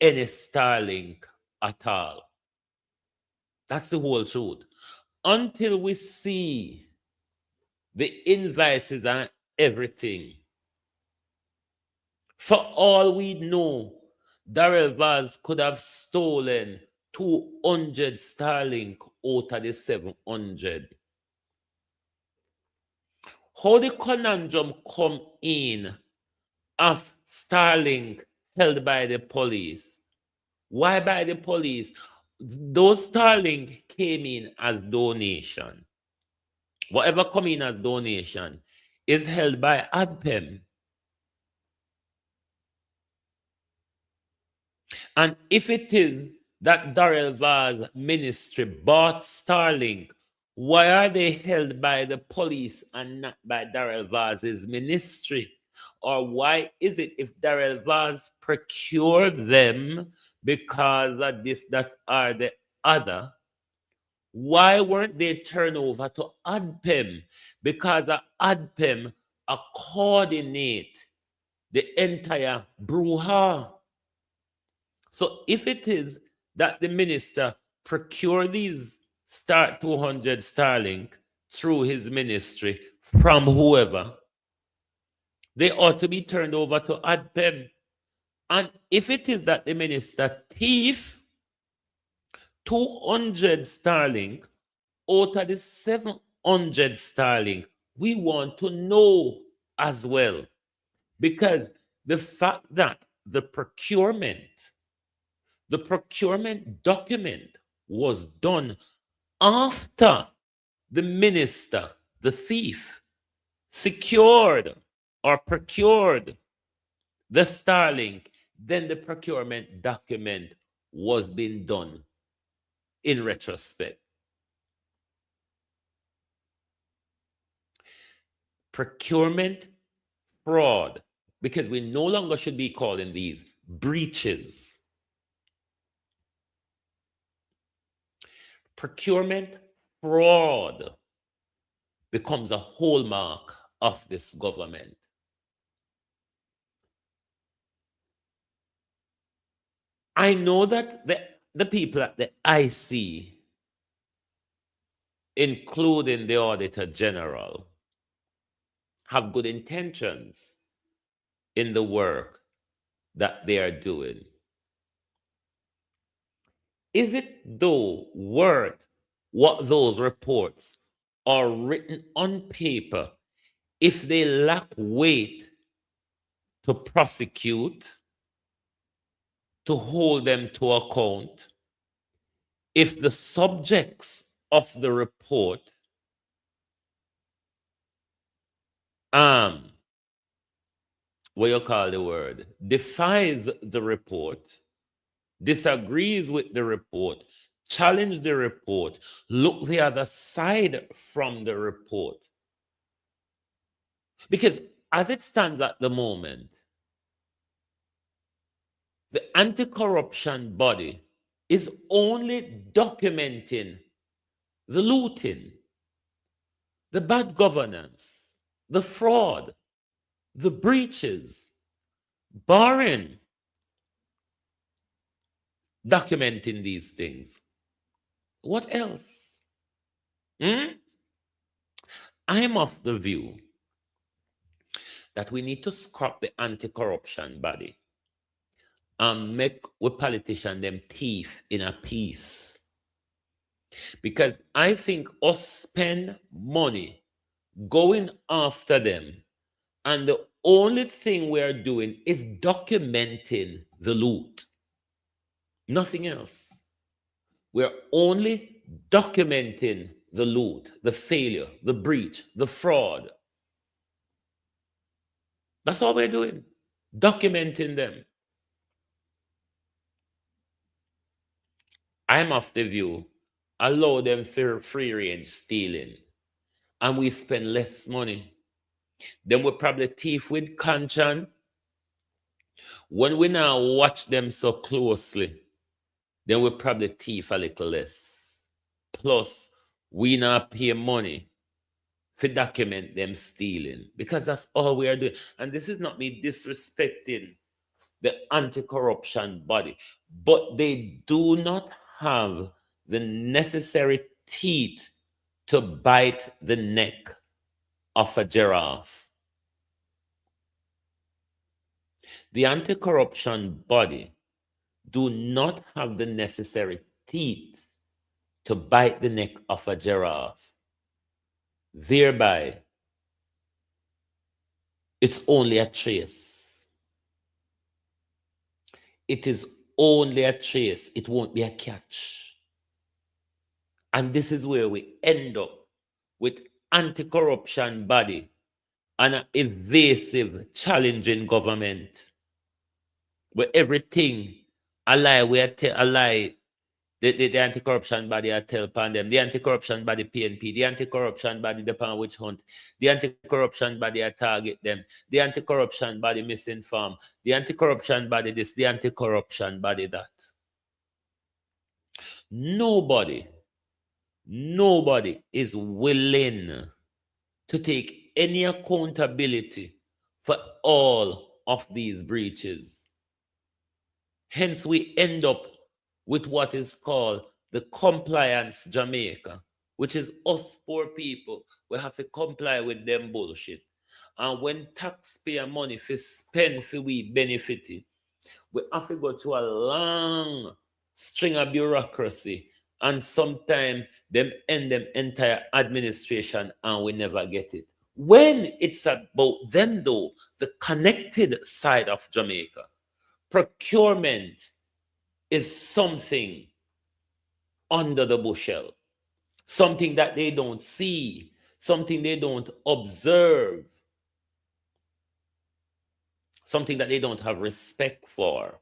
any sterling at all. That's the whole truth. Until we see the invoices and everything, for all we know, Darrell Vaz could have stolen 200 sterling out of the 700. How the conundrum come in of sterling held by the police? Why by the police? Those sterling came in as donation. Whatever come in as donation is held by ADPEM. And if it is that Darrell Vaz ministry bought sterling, why are they held by the police and not by Darrell Vaz's ministry? Or why is it if Darrell Vaz procured them because of this, that, or the other, why weren't they turned over to ADPEM? Because ADPEM coordinate the entire brouhaha. So if it is that the minister procure these Start 200 Starlink through his ministry from whoever, they ought to be turned over to ADPEM. And if it is that the minister thief 200 Starlink out of the 700 Starlink, we want to know as well. Because the fact that the procurement document was done after the minister, the thief, secured or procured the Starlink, then the procurement document was being done in retrospect. Procurement fraud, because we no longer should be calling these breaches. Procurement fraud becomes a hallmark of this government. I know that the people at the IC, including the Auditor General, have good intentions in the work that they are doing. Is it though worth what those reports are written on paper if they lack weight to prosecute, to hold them to account, if the subjects of the report what you call the word, defies the report, disagrees with the report, challenge the report, look the other side from the report? Because as it stands at the moment, the anti-corruption body is only documenting the looting, the bad governance, the fraud, the breaches, barring documenting these things. What else? I'm of the view that we need to scrap the anti-corruption body and make we politicians them thief in a piece. Because I think us spend money going after them, and the only thing we're doing is documenting the loot. Nothing else. We're only documenting the loot, the failure, the breach, the fraud. That's all we're doing. Documenting them. I'm of the view, allow them free range stealing, and we spend less money. Then we probably thief with conscience. When we now watch them so closely, then we probably thief a little less. Plus, we now pay money to document them stealing, because that's all we are doing. And this is not me disrespecting the anti-corruption body, but they do not have the necessary teeth to bite the neck of a giraffe. The anti-corruption body do not have the necessary teeth to bite the neck of a giraffe. Thereby, it's only a trace. It is only a trace. It won't be a catch. And this is where we end up with anti-corruption body and an evasive, challenging government, where everything a lie, a lie. The anti-corruption body I tell upon them, the anti-corruption body PNP, the anti-corruption body the pan witch hunt, the anti-corruption body I target them, the anti-corruption body misinform, the anti-corruption body this, the anti-corruption body that. Nobody is willing to take any accountability for all of these breaches. Hence, we end up with what is called the compliance Jamaica, which is us poor people. We have to comply with them bullshit. And when taxpayer money for spend for we benefit it, we have to go through a long string of bureaucracy, and sometimes them end them entire administration and we never get it. When it's about them though, the connected side of Jamaica, procurement is something under the bushel, something that they don't see, something they don't observe, something that they don't have respect for.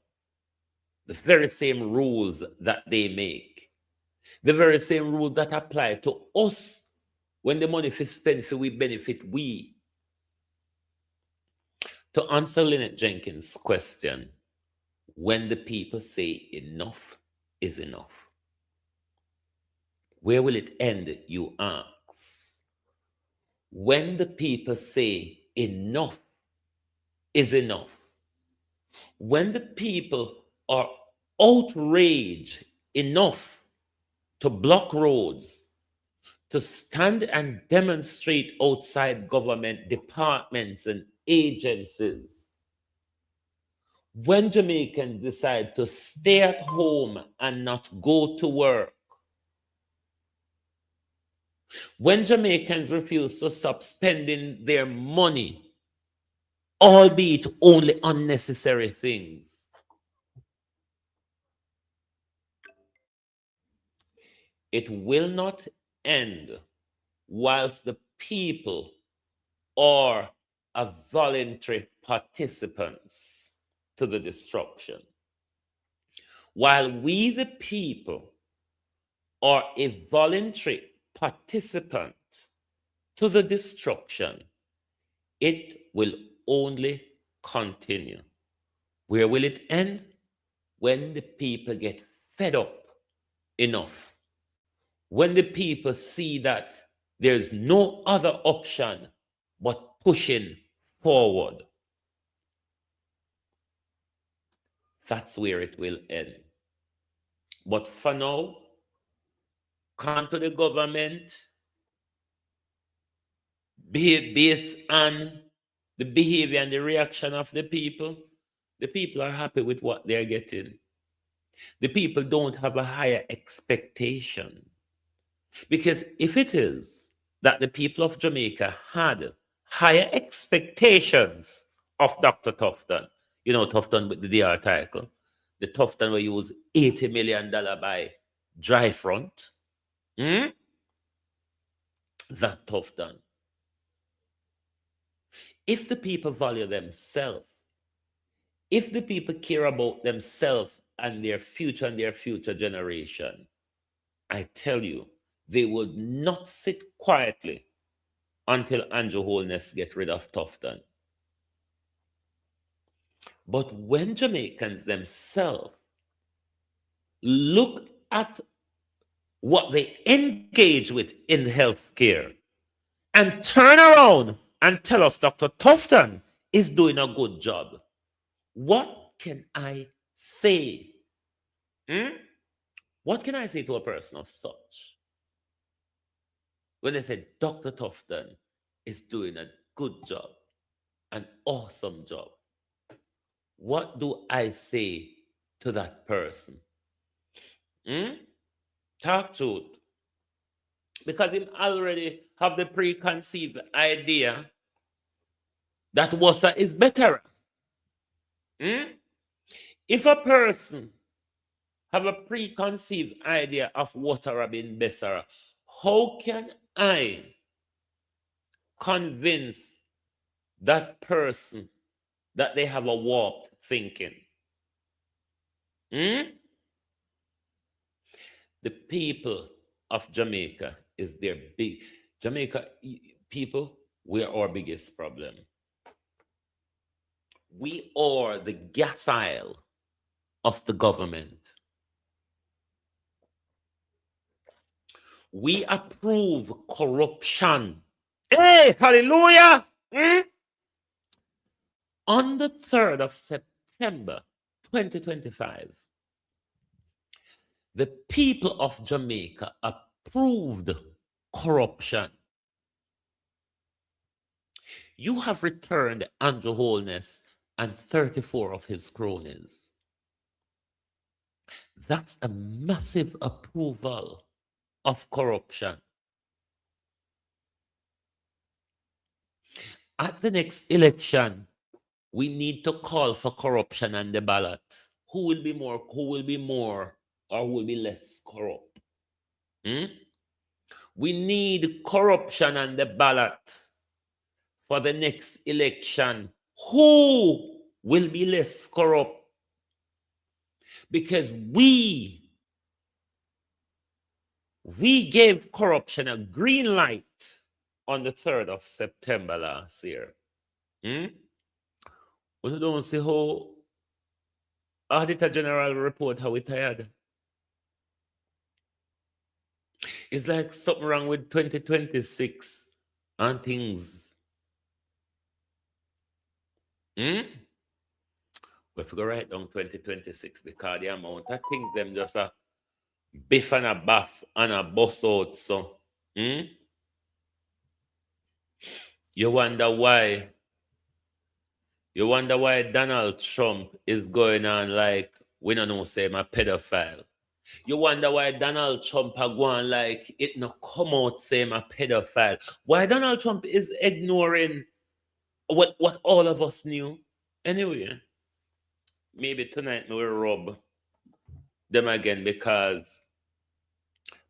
The very same rules that they make, the very same rules that apply to us when the money is spent so we benefit we. To answer Lynette Jenkins' question, when the people say enough is enough, where will it end, you ask? When the people say enough is enough, when the people are outraged enough to block roads, to stand and demonstrate outside government departments and agencies, when Jamaicans decide to stay at home and not go to work, when Jamaicans refuse to stop spending their money, albeit only unnecessary things, it will not end whilst the people are a voluntary participants to the destruction. While we, the people, are a voluntary participant to the destruction, it will only continue. Where will it end? When the people get fed up enough. When the people see that there's no other option but pushing forward. That's where it will end. But for now, come to the government based on the behavior and the reaction of the people. The people are happy with what they're getting. The people don't have a higher expectation. Because if it is that the people of Jamaica had higher expectations of Dr. Tufton, you know, Tufton with the DR title, the Tufton will use $80 million by dry front. That Tufton. If the people value themselves, if the people care about themselves and their future generation, I tell you, they would not sit quietly until Andrew Holness get rid of Tufton. But when Jamaicans themselves look at what they engage with in healthcare and turn around and tell us Dr. Tufton is doing a good job, what can I say? What can I say to a person of such? When they say Dr. Tufton is doing a good job, an awesome job, what do I say to that person? Talk truth. Because him already have the preconceived idea that Wassa is better. If a person have a preconceived idea of Wassa being better, how can I convince that person that they have a warped thinking? The people of Jamaica is their big... Jamaica people, we are our biggest problem. We are the gas aisle of the government. We approve corruption Hey, hallelujah! On the 3rd of September 2025, the people of Jamaica approved corruption. You have returned Andrew Holness and 34 of his cronies. That's a massive approval of corruption. At the next election, we need to call for corruption on the ballot. Who will be more, or who will be less corrupt? We need corruption on the ballot for the next election. Who will be less corrupt? Because we gave corruption a green light on the 3rd of September last year. But you don't see how Auditor General report how we tired. It's like something wrong with 2026 and things. We have to go right down 2026 because the amount of things them just a biff and a bath and a bus out. So you wonder why Donald Trump is going on like we don't know say I'm a pedophile. You wonder why Donald Trump are going like it no come out say I'm a pedophile. Why Donald Trump is ignoring what all of us knew. Anyway, maybe tonight we will rub them again because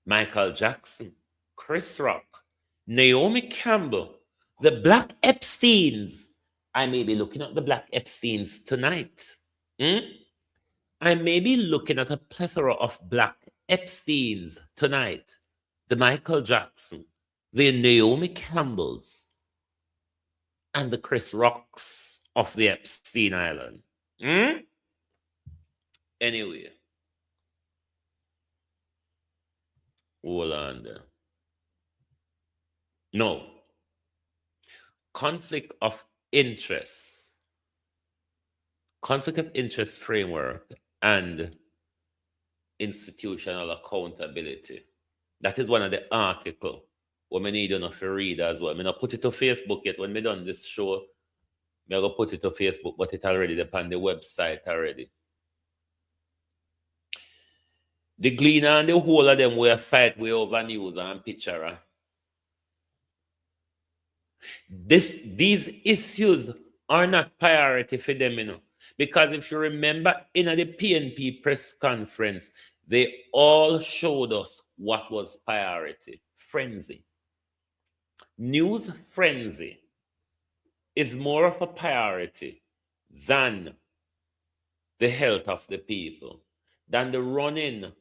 Michael Jackson, Chris Rock, Naomi Campbell, the Black Epsteins. I may be looking at the Black Epsteins tonight. I may be looking at a plethora of Black Epsteins tonight. The Michael Jackson, the Naomi Campbells, and the Chris Rocks of the Epstein Island. Anyway. Hold on there. No. Conflict of interest framework and institutional accountability. That is one of the articles what we need enough to read as well. I not put it to Facebook yet. When we done this show, I go put it to Facebook, but it already upon the website already. The Gleaner and the whole of them will fight way over news and picture. These issues are not priority for them, you know. Because if you remember in the PNP press conference, they all showed us what was priority. Frenzy. News frenzy is more of a priority than the health of the people, than the running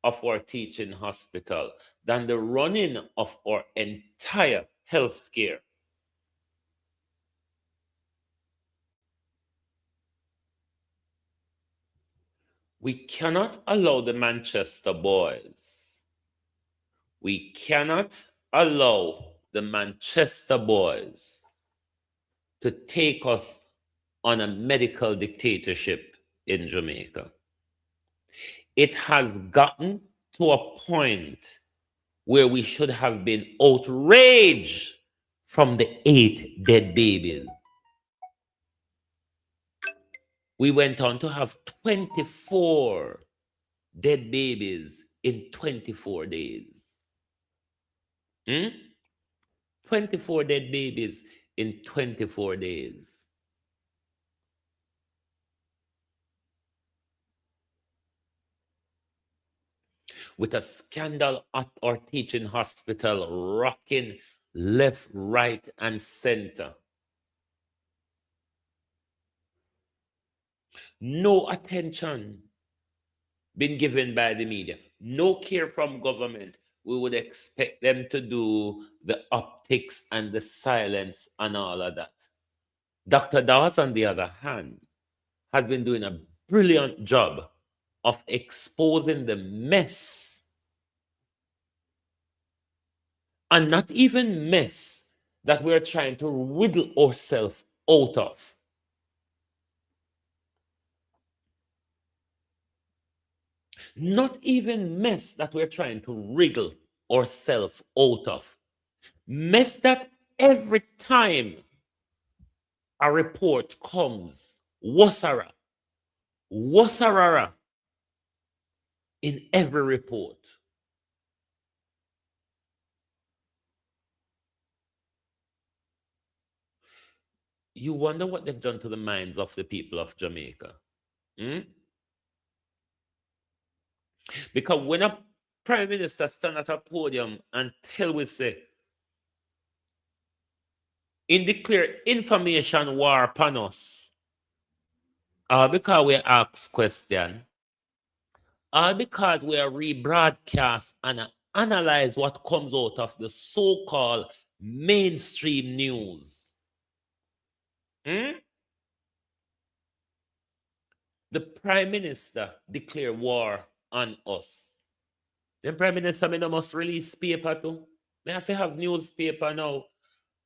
of our teaching hospital, than the running of our entire health care. We cannot allow the Manchester boys. We cannot allow the Manchester boys to take us on a medical dictatorship in Jamaica. It has gotten to a point where we should have been outraged from the 8 dead babies. We went on to have 24 dead babies in 24 days. 24 dead babies in 24 days. With a scandal at our teaching hospital rocking left, right, and center. No attention been given by the media. No care from government. We would expect them to do the optics and the silence and all of that. Dr. Dawes, on the other hand, has been doing a brilliant job of exposing the mess. And not even mess, that we're trying to wiggle ourselves out of. Not even mess that we're trying to wriggle ourselves out of. Mess that every time a report comes, wasara, wasarara, in every report. You wonder what they've done to the minds of the people of Jamaica. Because when a prime minister stand at a podium and tell we say, in declare information war upon us, all because we ask question, all because we are rebroadcast and analyze what comes out of the so-called mainstream news. The prime minister declare war on us. The prime minister must release paper too. They have to have newspaper now,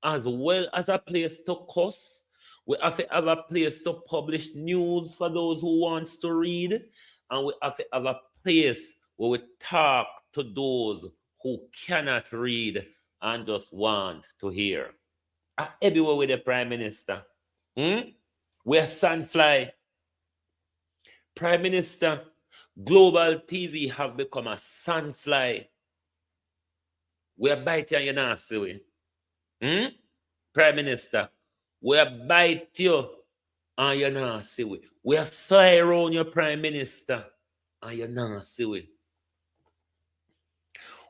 as well as a place to cuss. We have to have a place to publish news for those who wants to read, and we have to have a place where we talk to those who cannot read and just want to hear. Everywhere with the prime minister. We're sandfly. Prime Minister, global TV have become a sandfly. We're biting you now, see we. Prime Minister, we're bite you and you now see we. We're fly around your Prime Minister and you now see we.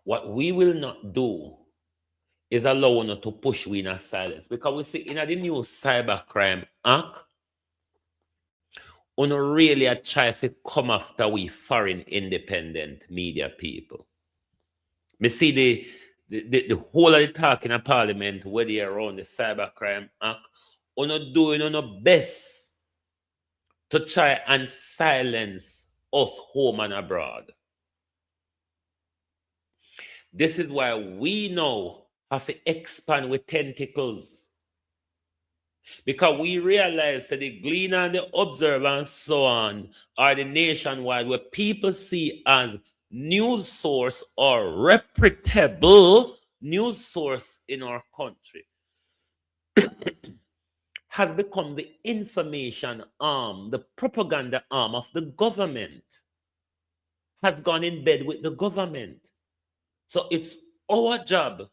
What we will not do is allow you to push we in a silence, because we see in the new Cybercrime Act, we really try to come after we foreign independent media people. Me see the whole of the talk in a parliament, whether you're around the Cybercrime Act, we're not doing our best to try and silence us home and abroad. This is why we now have to expand with tentacles. Because we realize that the Gleaner and the Observer and so on are the nationwide where people see as news source or reputable news source in our country has become the information arm, the propaganda arm of the government, has gone in bed with the government. So it's our job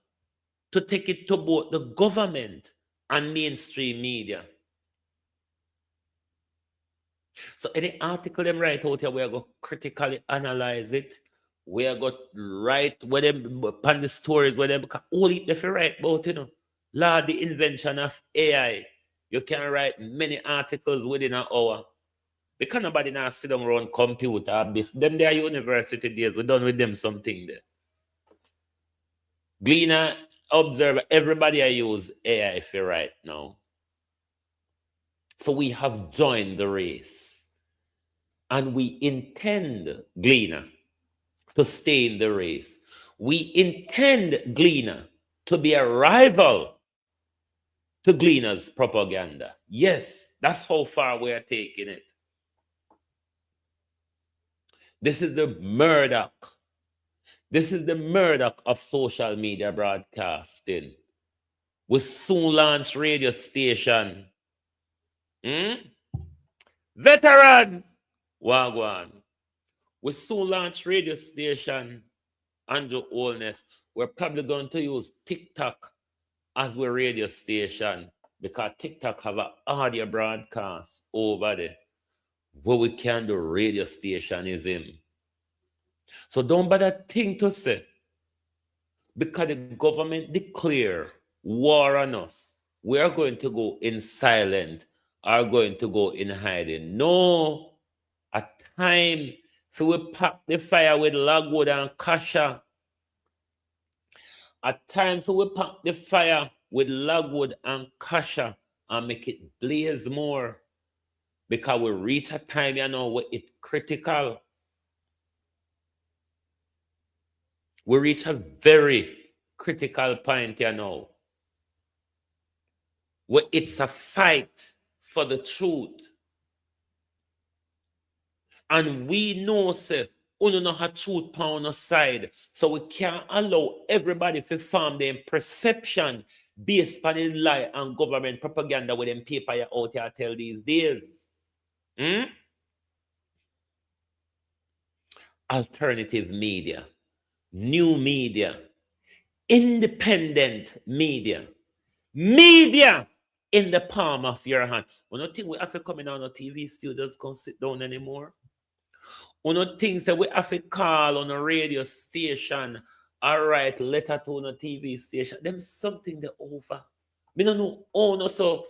to take it to both the government and mainstream media. So any article them write out here, we are going to critically analyze it. We are going to write where them upon the stories where them all it if you write about, Lord, the invention of AI. You can write many articles within an hour. Because nobody now sit down around computer. Them their university days, we're done with them something there. Gleaner, Observer, everybody I use AI for right now. So we have joined the race. And we intend, Gleaner, to stay in the race. We intend, Gleaner, to be a rival to Gleaner's propaganda. Yes, that's how far we are taking it. This is the Murdoch. This is the Murdoch of social media broadcasting. We soon launch radio station. Veteran! Wagwan. We soon launch radio station. Andrew Holness. We're probably going to use TikTok as our radio station, because TikTok have an audio broadcast over there. What we can do radio stationism. So don't bother think to say, because the government declare war on us, we are going to go in silent, are going to go in hiding. No, a time for we pack the fire with logwood and kasha. A time for we pack the fire with logwood and kasha and make it blaze more. Because we reach a time, where it's critical. We reach a very critical point, where it's a fight for the truth. And we know, say, we know how truth pound aside. So we can't allow everybody to form their perception based on the lie and government propaganda with them paper you out here tell these days. Alternative media, new media, independent media, media in the palm of your hand. We don't think we have to come in on a TV studios, come sit down anymore. We don't think that we have to call on a radio station or write letter to on a TV station. Them something they over. Me don't know how no so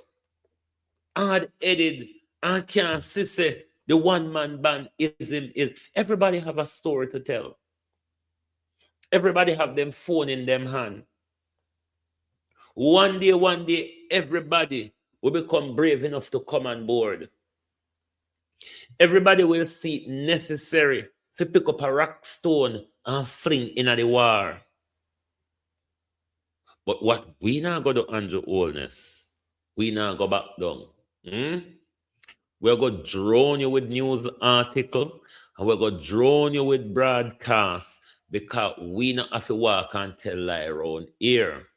hard-headed and can't see say the one-man band is everybody have a story to tell. Everybody have them phone in them hand. One day, everybody will become brave enough to come on board. Everybody will see it necessary to pick up a rock stone and fling in the war. But what we now go to Andrew Oldness, we now go back down. We're going to drone you with news article and we're going to drone you with broadcast because we not have to walk and tell lie around here.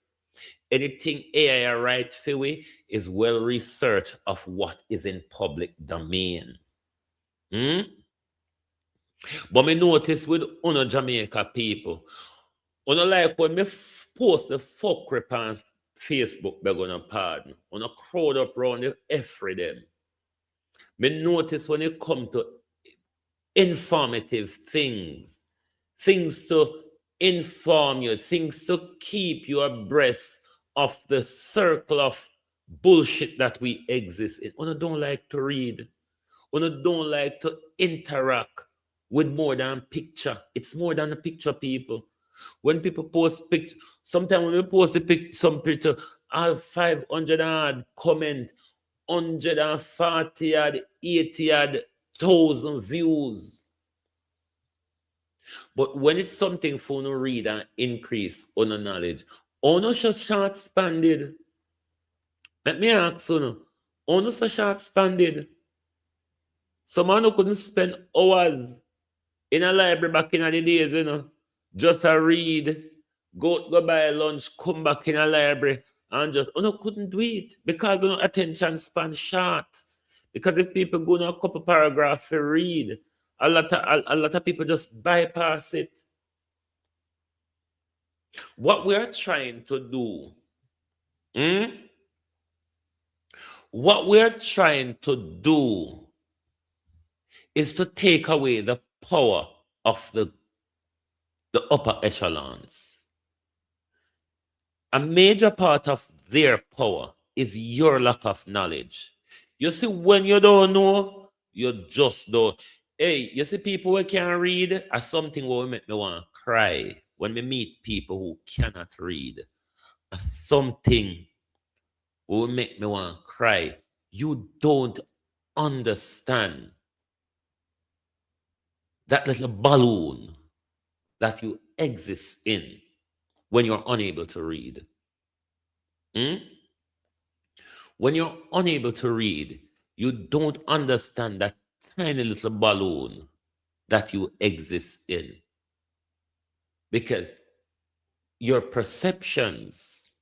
Anything AI write for we is well researched of what is in public domain. But me notice with other Jamaica people, like when me post the fuck rip on Facebook, they're gonna pardon. On a crowd up around the every them. Me notice when it come to informative things to inform you, things to keep you abreast of the circle of bullshit that we exist in. Una don't like to read. Una don't like to interact with more than picture. It's more than a picture, people. When people post picture, sometimes when we post some picture, I have 500 odd comment, 140 odd, 80 odd, 1,000 views. But when it's something for no read and increase on knowledge, ono just short expanded. Let me ask you, ono so short expanded. Some man who couldn't spend hours in a library back in the days, just a read, go buy lunch, come back in a library, and just couldn't do it because attention span short. Because if people go to a couple paragraphs to read, a lot of people just bypass it. What we are trying to do, what we are trying to do is to take away the power of the upper echelons. A major part of their power is your lack of knowledge. You see, when you don't know, you just don't. Hey, you see people who can't read are something will make me want to cry when we meet people who cannot read. Something will make me want to cry. You don't understand that little balloon that you exist in when you're unable to read. When you're unable to read, you don't understand that tiny little balloon that you exist in. Because your perceptions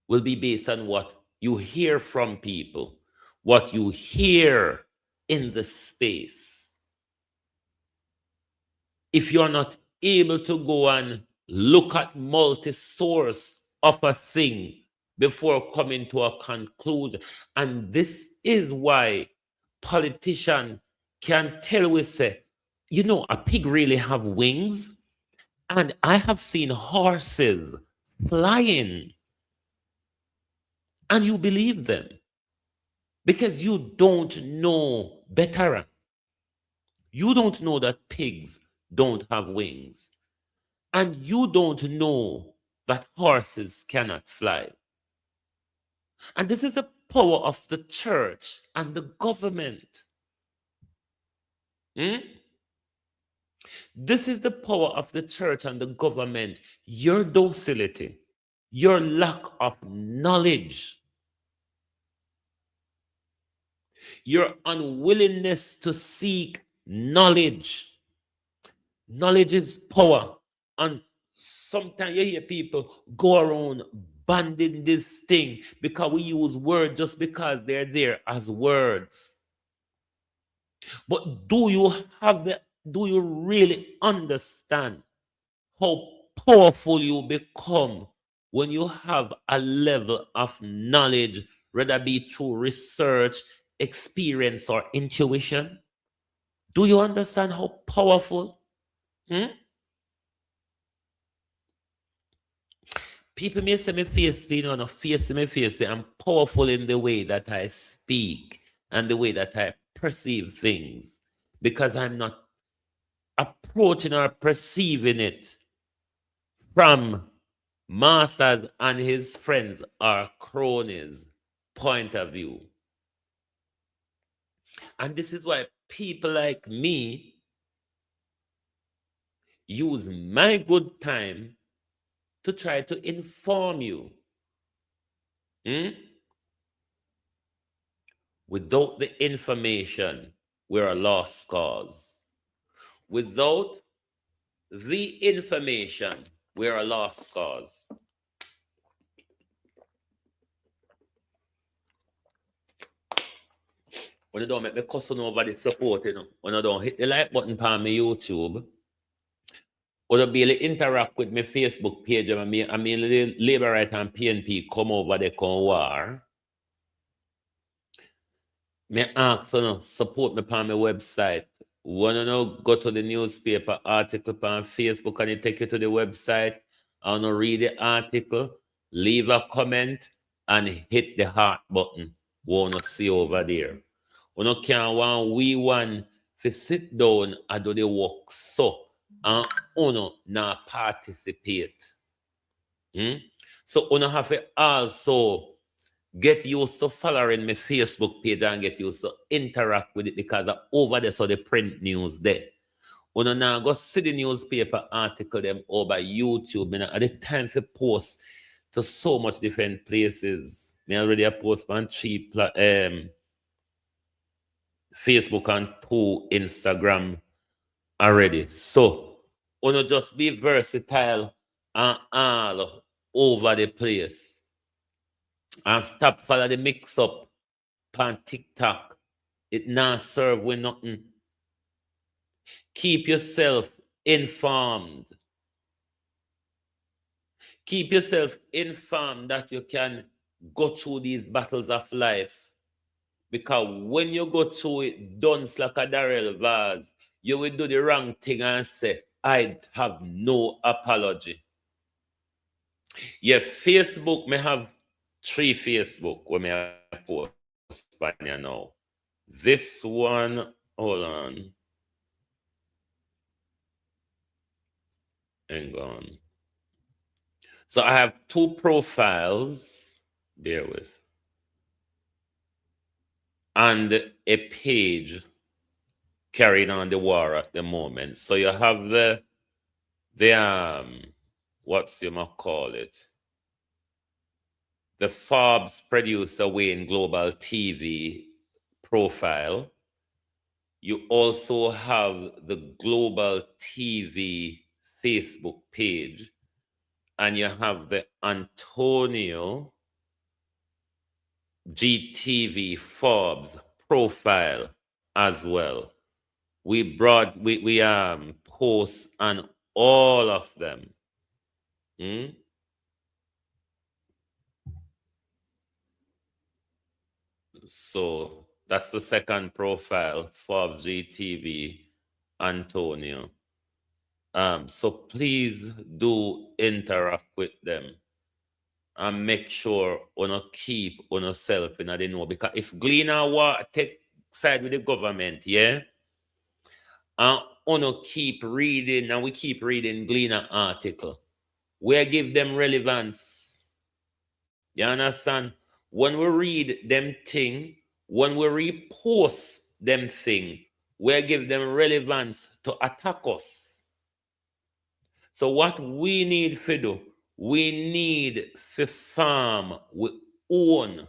will be based on what you hear from people, what you hear in the space. If you're not able to go and look at multi-source of a thing before coming to a conclusion, and this is why politicians can tell we say, a pig really have wings, and I have seen horses flying, and you believe them because you don't know better. You don't know that pigs don't have wings, and you don't know that horses cannot fly. And this is the power of the church and the government. This is the power of the church and the government. Your docility, your lack of knowledge Your unwillingness to seek knowledge. Knowledge is power. And sometimes you hear people go around banding this thing because we use words just because they're there as words. But do you really understand how powerful you become when you have a level of knowledge, whether be through research, experience, or intuition? Do you understand how powerful? Hmm? People may say me face, no face me face. I'm powerful in the way that I speak and the way that I perceive things because I'm not approaching or perceiving it from Masters and his friends or cronies' point of view. And this is why people like me use my good time to try to inform you. Without the information, we're a lost cause. Without the information, we're a lost cause. When you don't make me cussing over the support, when you don't hit the like button on my YouTube, or you barely interact with my Facebook page, I mean the Labour Right and PNP come over the war. Me ask you support me on my website. When you go to the newspaper article on Facebook and it take you to the website, and you read the article, leave a comment and hit the heart button. Wanna see over there. You can't want we one to sit down and do the work so and not participate. So you have to also get used to following my Facebook page and get used to interact with it because over there so the print news there. You now go see the newspaper article them over YouTube. At the time to post to so much different places. Me already post on 3 Facebook and 2 Instagram already. So, just be versatile and all over the place. And stop follow the mix up on TikTok. It not serve with nothing. Keep yourself informed. Keep yourself informed that you can go through these battles of life. Because when you go through it, dunce like a Darrell vase, you will do the wrong thing and say, I have no apology. Your Facebook may have 3 Facebook where may I post on you now. This one, hold on. Hang on. So I have 2 profiles, bear with, and a page carrying on the war at the moment. So you have the what's you might call it? The Forbes producer Wayne Global TV profile. You also have the Global TV Facebook page, and you have the Antonio GTV Forbes profile as well. We post on all of them. So that's the second profile, Forbes GTV Antonio. So please do interact with them and make sure you keep on yourself in the know. Because if Gleaner take side with the government, yeah, and keep reading, and we keep reading Gleaner article, we give them relevance. You understand? When we read them thing, when we repost them thing, we give them relevance to attack us. So what we need to do, we need to farm we own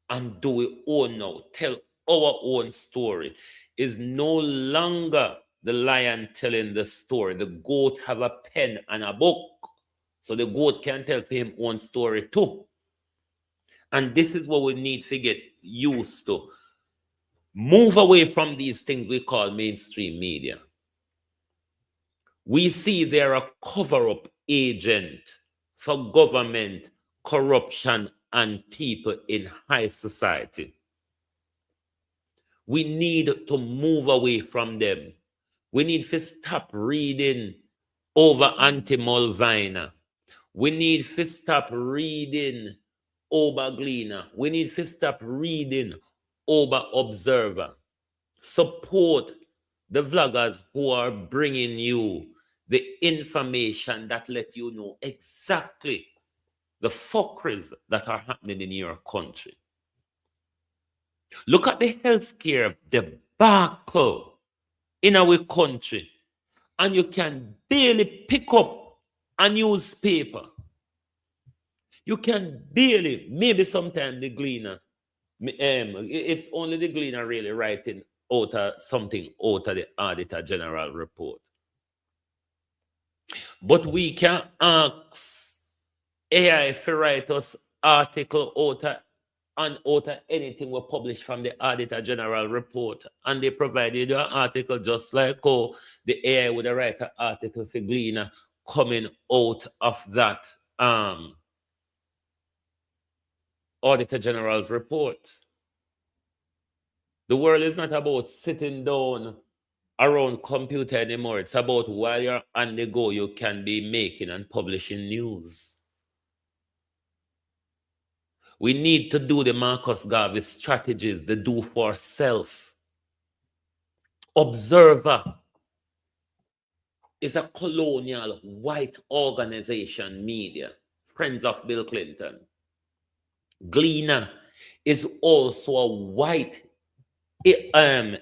and do we own now. Tell our own story is no longer the lion telling the story. The goat have a pen and a book. So the goat can tell for him own story too. And this is what we need to get used to. Move away from these things we call mainstream media. We see they're a cover-up agent for government, corruption, and people in high society. We need to move away from them. We need to stop reading over anti-Mulvina. We need to stop reading over Gleaner. We need to stop reading over Observer. Support the vloggers who are bringing you the information that let you know exactly the fuckeries that are happening in your country. Look at the healthcare debacle in our country, and you can barely pick up a newspaper. You can barely, maybe sometimes the Gleaner, it's only the Gleaner really writing out something out of the Auditor General report. But we can ask AI to write us article out of anything we publish from the Auditor General report, and they provided an article just like how the AI would write an article for Gleaner coming out of that Auditor General's report. The world is not about sitting down around computer anymore. It's about while you're on the go, you can be making and publishing news. We need to do the Marcus Garvey strategies, the do for self. Observer is a colonial white organization media, friends of Bill Clinton. Gleaner is also a white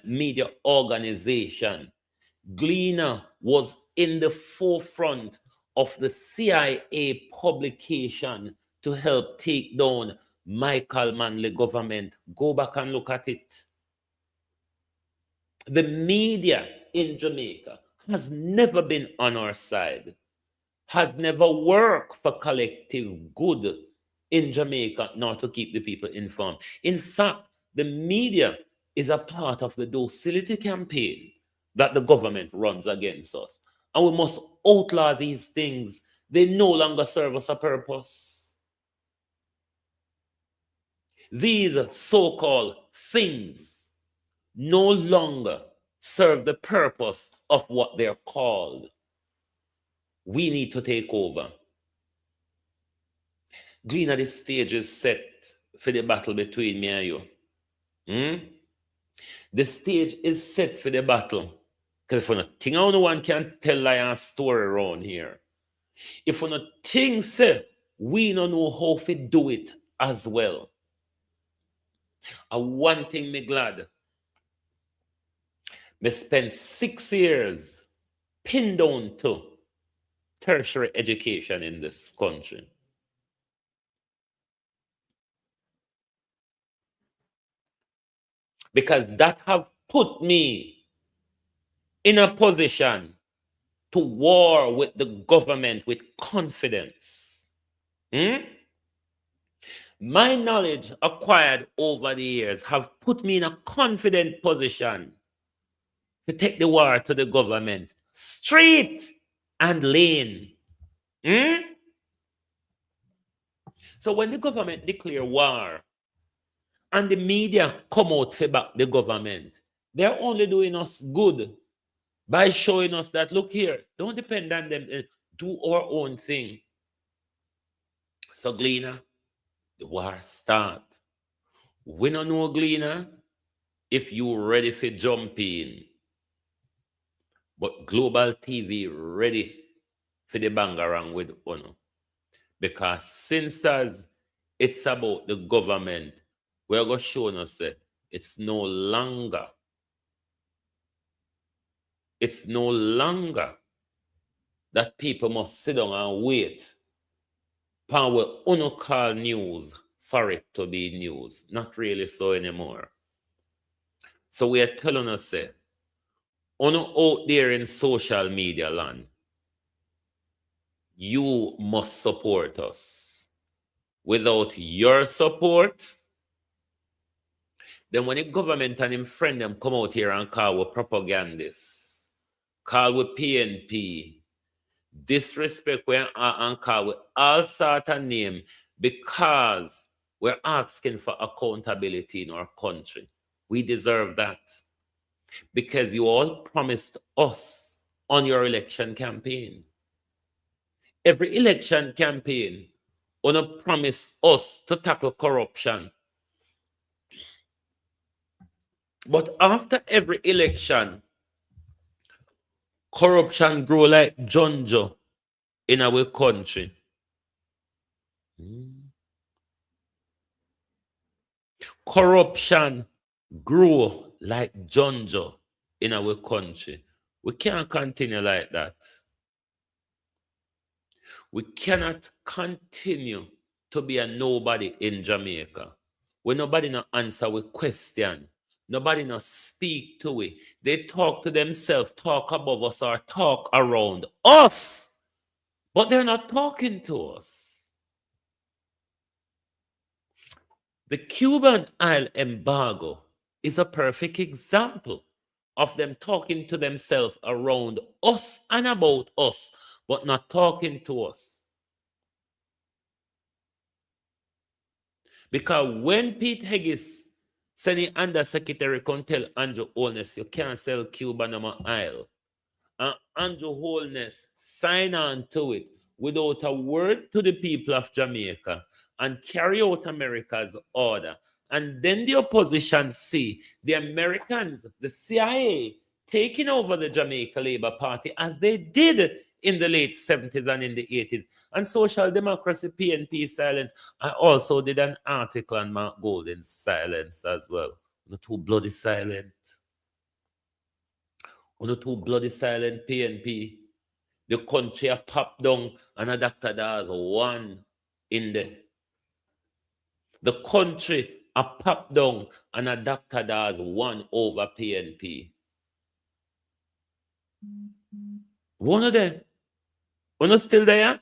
media organization. Gleaner was in the forefront of the CIA publication to help take down Michael Manley government. Go back and look at it. The media in Jamaica has never been on our side, has never worked for collective good in Jamaica, nor to keep the people informed. In fact, the media is a part of the docility campaign that the government runs against us. And we must outlaw these things. They no longer serve us a purpose. These so-called things no longer serve the purpose of what they're called. We need to take over. Gleaner, the stage is set for the battle between me and you. The stage is set for the battle. Because if you not think no one can tell lion story around here. If you not think say, we don't know how to do it as well. And one thing me glad. Me spend 6 years pinned down to tertiary education in this country. Because that have put me in a position to war with the government with confidence. My knowledge acquired over the years have put me in a confident position to take the war to the government straight and lean. So when the government declare war and the media come out to back the government, they're only doing us good by showing us that, look here, don't depend on them, do our own thing. So Gleaner, the war start. We don't know, Gleaner, if you ready for jump in. But Global TV ready for the bangarang with honor. Because since as it's about the government, we're going to show us that it's no longer that people must sit down and wait for what uno call news for it to be news. Not really so anymore. So we are telling us that on out there in social media land, you must support us. Without your support, then when the government and him friend them come out here and call with propagandists, call with PNP, disrespect and call with all sort of name because we're asking for accountability in our country. We deserve that. Because you all promised us on your election campaign. Every election campaign, you promise us to tackle corruption. But after every election, corruption grow like junjo in our country. Corruption grow like junjo in our country. We can't continue like that. We cannot continue to be a nobody in Jamaica. When nobody no answer with question, nobody no speak to it. They talk to themselves, talk above us, or talk around us, but they're not talking to us. The Cuban oil embargo is a perfect example of them talking to themselves around us and about us, but not talking to us. Because when Pete Higgis said the undersecretary can tell Andrew Holness you can't sell Cuba no more oil, and Andrew Holness sign on to it without a word to the people of Jamaica and carry out America's order, and then the opposition see the Americans, the CIA, taking over the Jamaica Labour Party as they did in the late 70s and in the 80s. And Social Democracy, PNP silence. I also did an article on Mark Golden's silence as well. Not too bloody silent. Not too bloody silent PNP. The country a popped down and a doctor does one in there. The country a popped down and a doctor does one over PNP. One of them. One still there?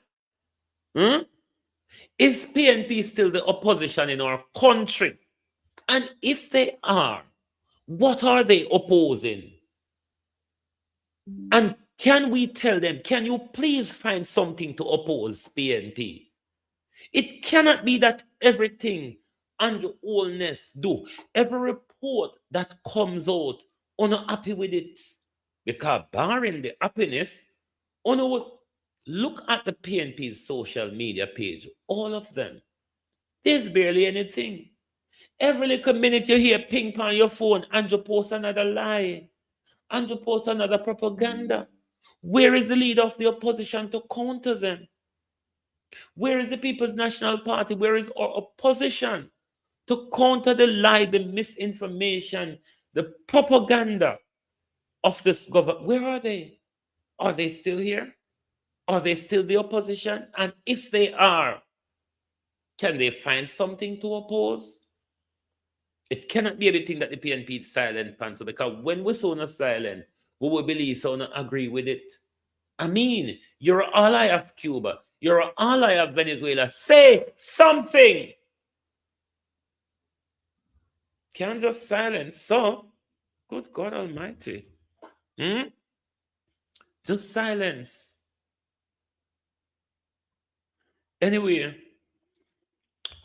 Is PNP still the opposition in our country? And if they are, what are they opposing? And can we tell them, can you please find something to oppose PNP? It cannot be that everything Andrew Holness do, every report that comes out, you're not happy with it. Because barring the happiness, you know what? Look at the PNP's social media page, all of them. There's barely anything. Every little minute you hear ping on your phone, Andrew posts another lie. Andrew posts another propaganda. Where is the leader of the opposition to counter them? Where is the People's National Party? Where is our opposition to counter the lie, the misinformation, the propaganda of this government? Where are they? Are they still here? Are they still the opposition? And if they are, can they find something to oppose? It cannot be everything that the PNP is silent, Panzer, because when we're so not silent, we will believe so not agree with it. I mean, you're an ally of Cuba. You're an ally of Venezuela. Say something. Can't just silence. So, good God Almighty. Just silence. Anyway,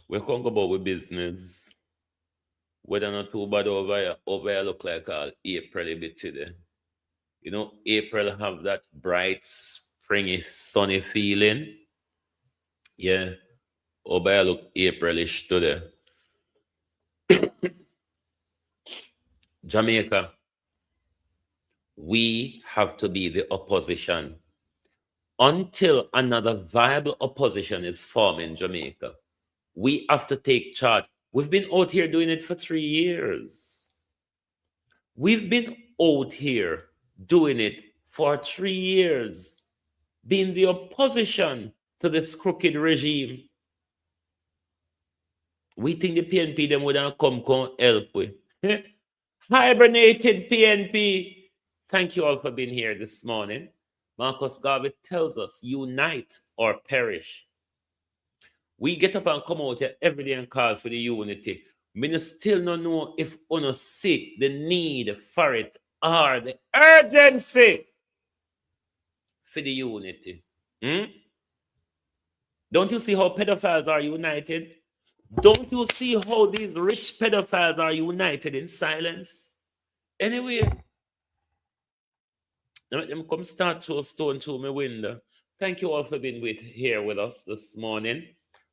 we're going to go about with business. Whether or not too bad over here look like all April a bit today. You know, April have that bright, springy, sunny feeling. Yeah, over here look Aprilish today. Jamaica, we have to be the opposition. Until another viable opposition is formed in Jamaica, we have to take charge. We've been out here doing it for 3 years. We've been out here doing it for 3 years, being the opposition to this crooked regime. We think the PNP them would have come help with. Hibernated PNP. Thank you all for being here this morning. Marcus Garvey tells us, unite or perish. We get up and come out here every day and call for the unity. Me still don't know if you see the need for it or the urgency for the unity. Don't you see how pedophiles are united? Don't you see how these rich pedophiles are united in silence? Anyway, let them come start to a stone through my window. Thank you all for being here with us this morning.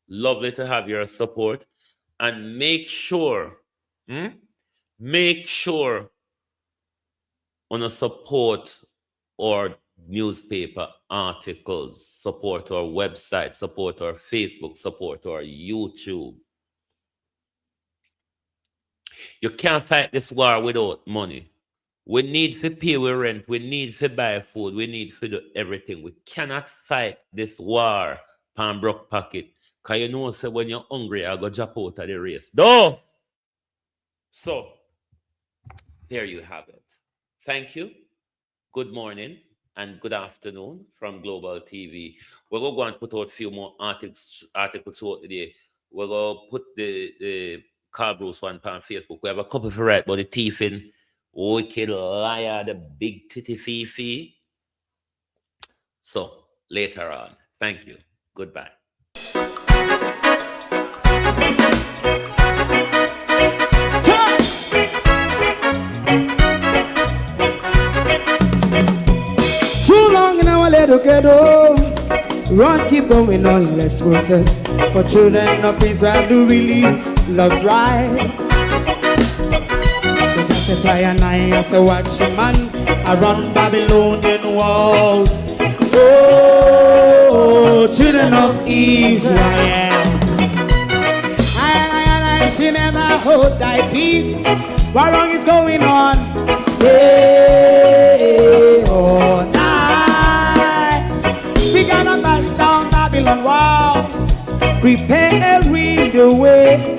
Lovely to have your support. And make sure on a support our newspaper articles, support our website, support our Facebook, support our YouTube. You can't fight this war without money. We need to pay our rent. We need to buy food. We need to do everything. We cannot fight this war pan broke pocket. Because you know, say when you're hungry, I go jump out of the race. No! So, there you have it. Thank you. Good morning and good afternoon from Global TV. We're going to go and put out a few more articles throughout the day. We're going to put the Carl Bruce one on Facebook. We have a couple for right about the thieving, wicked liar, the big titty fifi. So, later on. Thank you. Goodbye. Ghetto, run, keep going on, let's process. For children of Israel do really love rights. So just a fly and I as a watchman around Babylonian walls. Oh, children of Israel, I should never hold thy peace. What wrong is going on? Hey, oh, we gonna bust down Babylon walls. Prepare and read the way.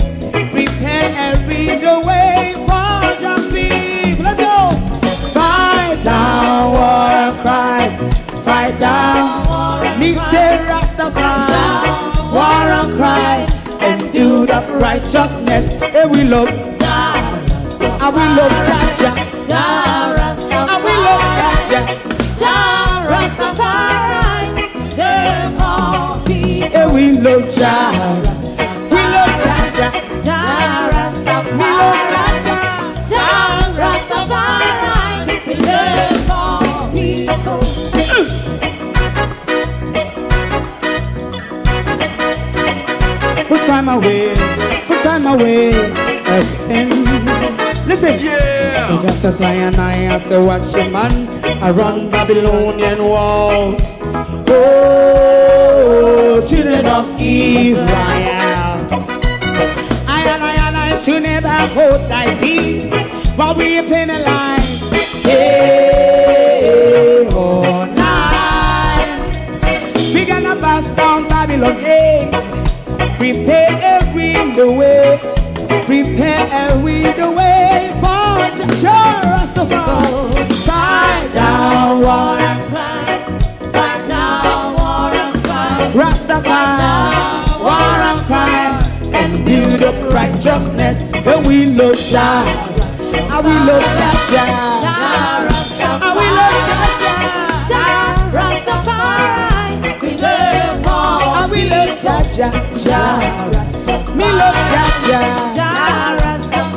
Prepare and read the way for your people. Let's go. Fight down war and crime. Fight down war and crime. Rastafari. War and crime. And do the righteousness. And we love Jah. And we love Jah. And we love Jah. Jah Rastafari. Yeah, we love Jah. We love Jah. Jah Rastafari. We love Jah. Jah Rastafari. Preserve all people. Put time away. Put time away again. Listen. Yeah. So just as I and I as a watchman around Babylonian walls. Oh, children of Israel, I should never hold thy peace while we are penalized. Hey, oh, night. We gonna bust down Babylon gates. Prepare and read the way. Prepare and read the way for Jah Rastafari. Fight down war and crime. Rastafari, war and crime, and build up righteousness. And we love Jah, and we love Jah, and we love Jah, Rastafari, preserve all, and we love Jah, me love Jah,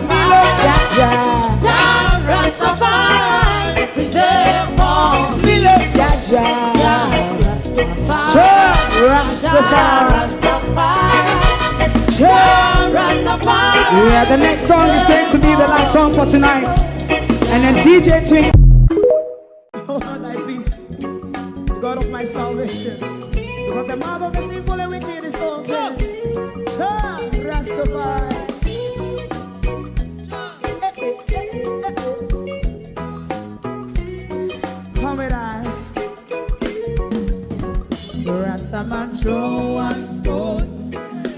me love Jah, Rastafari, preserve all, me love Jah. Yeah, the next song is going to be the last song for tonight. And then DJ Twink. Oh, thy peace, the God of my salvation. Because the mouth of the sinful and wicked is open. Rastafari. Come with us. Rastaman throw one stone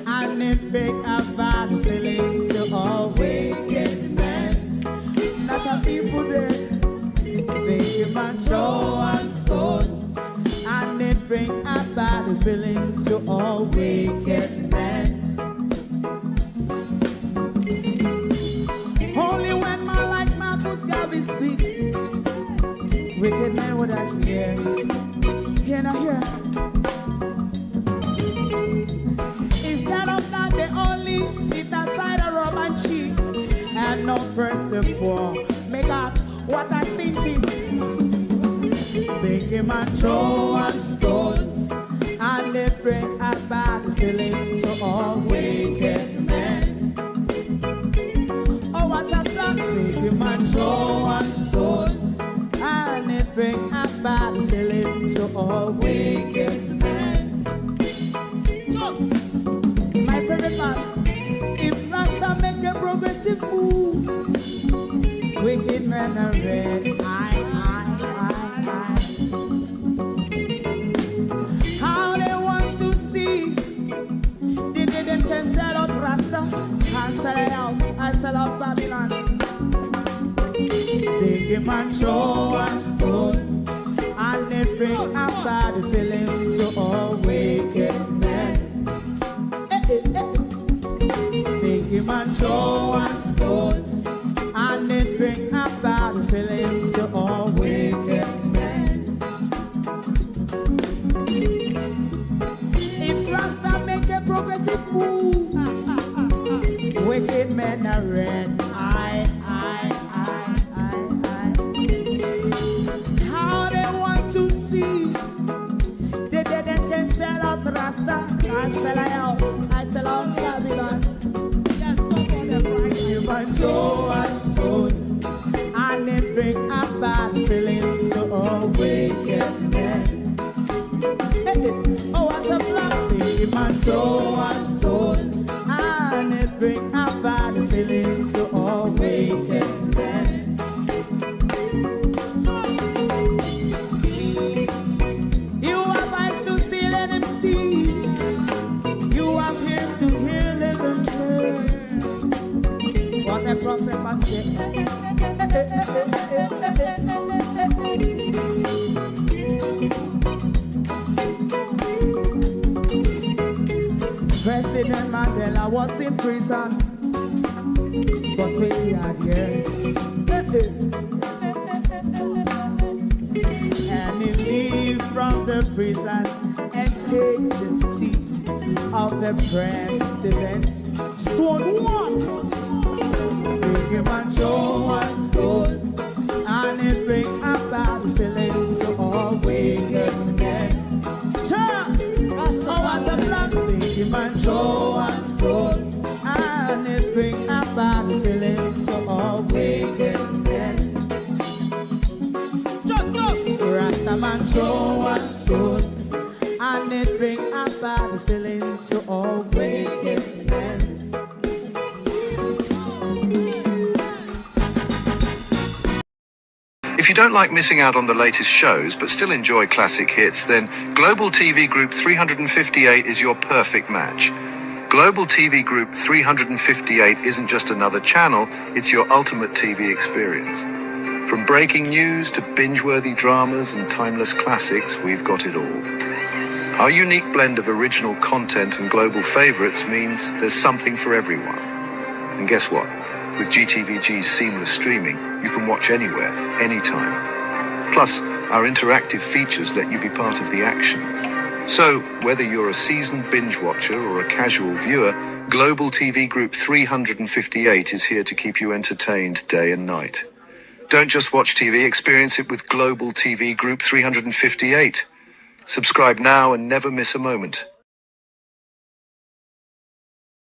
and it break a bad feeling to all wicked men. Make a man throw one stone, and it bring a bad feeling to all wicked men. Only when man like Marcus Garvey speak, wicked men would I hear. Hear not hear. Instead of that, they only sit aside and rob and cheat, and not first the poor. May God, what I sing to him. Make a man throw one stone, and they bring a bad feeling to all wicked men. Oh, what a plan. Make a man throw one stone, and it bring a bad feeling to all wicked men. My favorite man, if Rasta make a progressive move, wicked men are red. How they want to see, they didn't can sell out Rasta and sell it out. I sell out Babylon. They give man throw one stone, and they bring a bad feeling to all wicked men. They give man throw one stone, and they bring a bad feeling to all wicked men. If Rasta make a progressive move, wicked men are red. How they want to see, they didn't can sell out Rasta. I sell out, I sell out Babylon. Just stop on the Friday. You might throw a stone, and it bring a bad feeling to all wicked men. Oh, what a black thing. You might throw a stone, and it bring a bad feeling to all wicked men. You have eyes to see, let him see. You have ears to hear, let them hear. What a prophet must say. President Mandela was in prison for 20 odd years. And he leave from the prison and take the seat of the president. Stone one. Big man throw one stone, and it bring a bad feeling to all wicked men. Oh, what a black big man throw one stone, and it bring a bad feeling to all wicked men. Rasta man throw one stone, and it bring a bad feeling to all wicked men. If you don't like missing out on the latest shows but still enjoy classic hits, then Global TV Group 358 is your perfect match. Global TV Group 358 isn't just another channel, it's your ultimate TV experience. From breaking news to binge-worthy dramas and timeless classics, we've got it all. Our unique blend of original content and global favorites means there's something for everyone. And guess what? With GTVG's seamless streaming, you can watch anywhere, anytime. Plus, our interactive features let you be part of the action. So, whether you're a seasoned binge watcher or a casual viewer, Global TV Group 358 is here to keep you entertained day and night. Don't just watch TV, experience it with Global TV Group 358. Subscribe now and never miss a moment.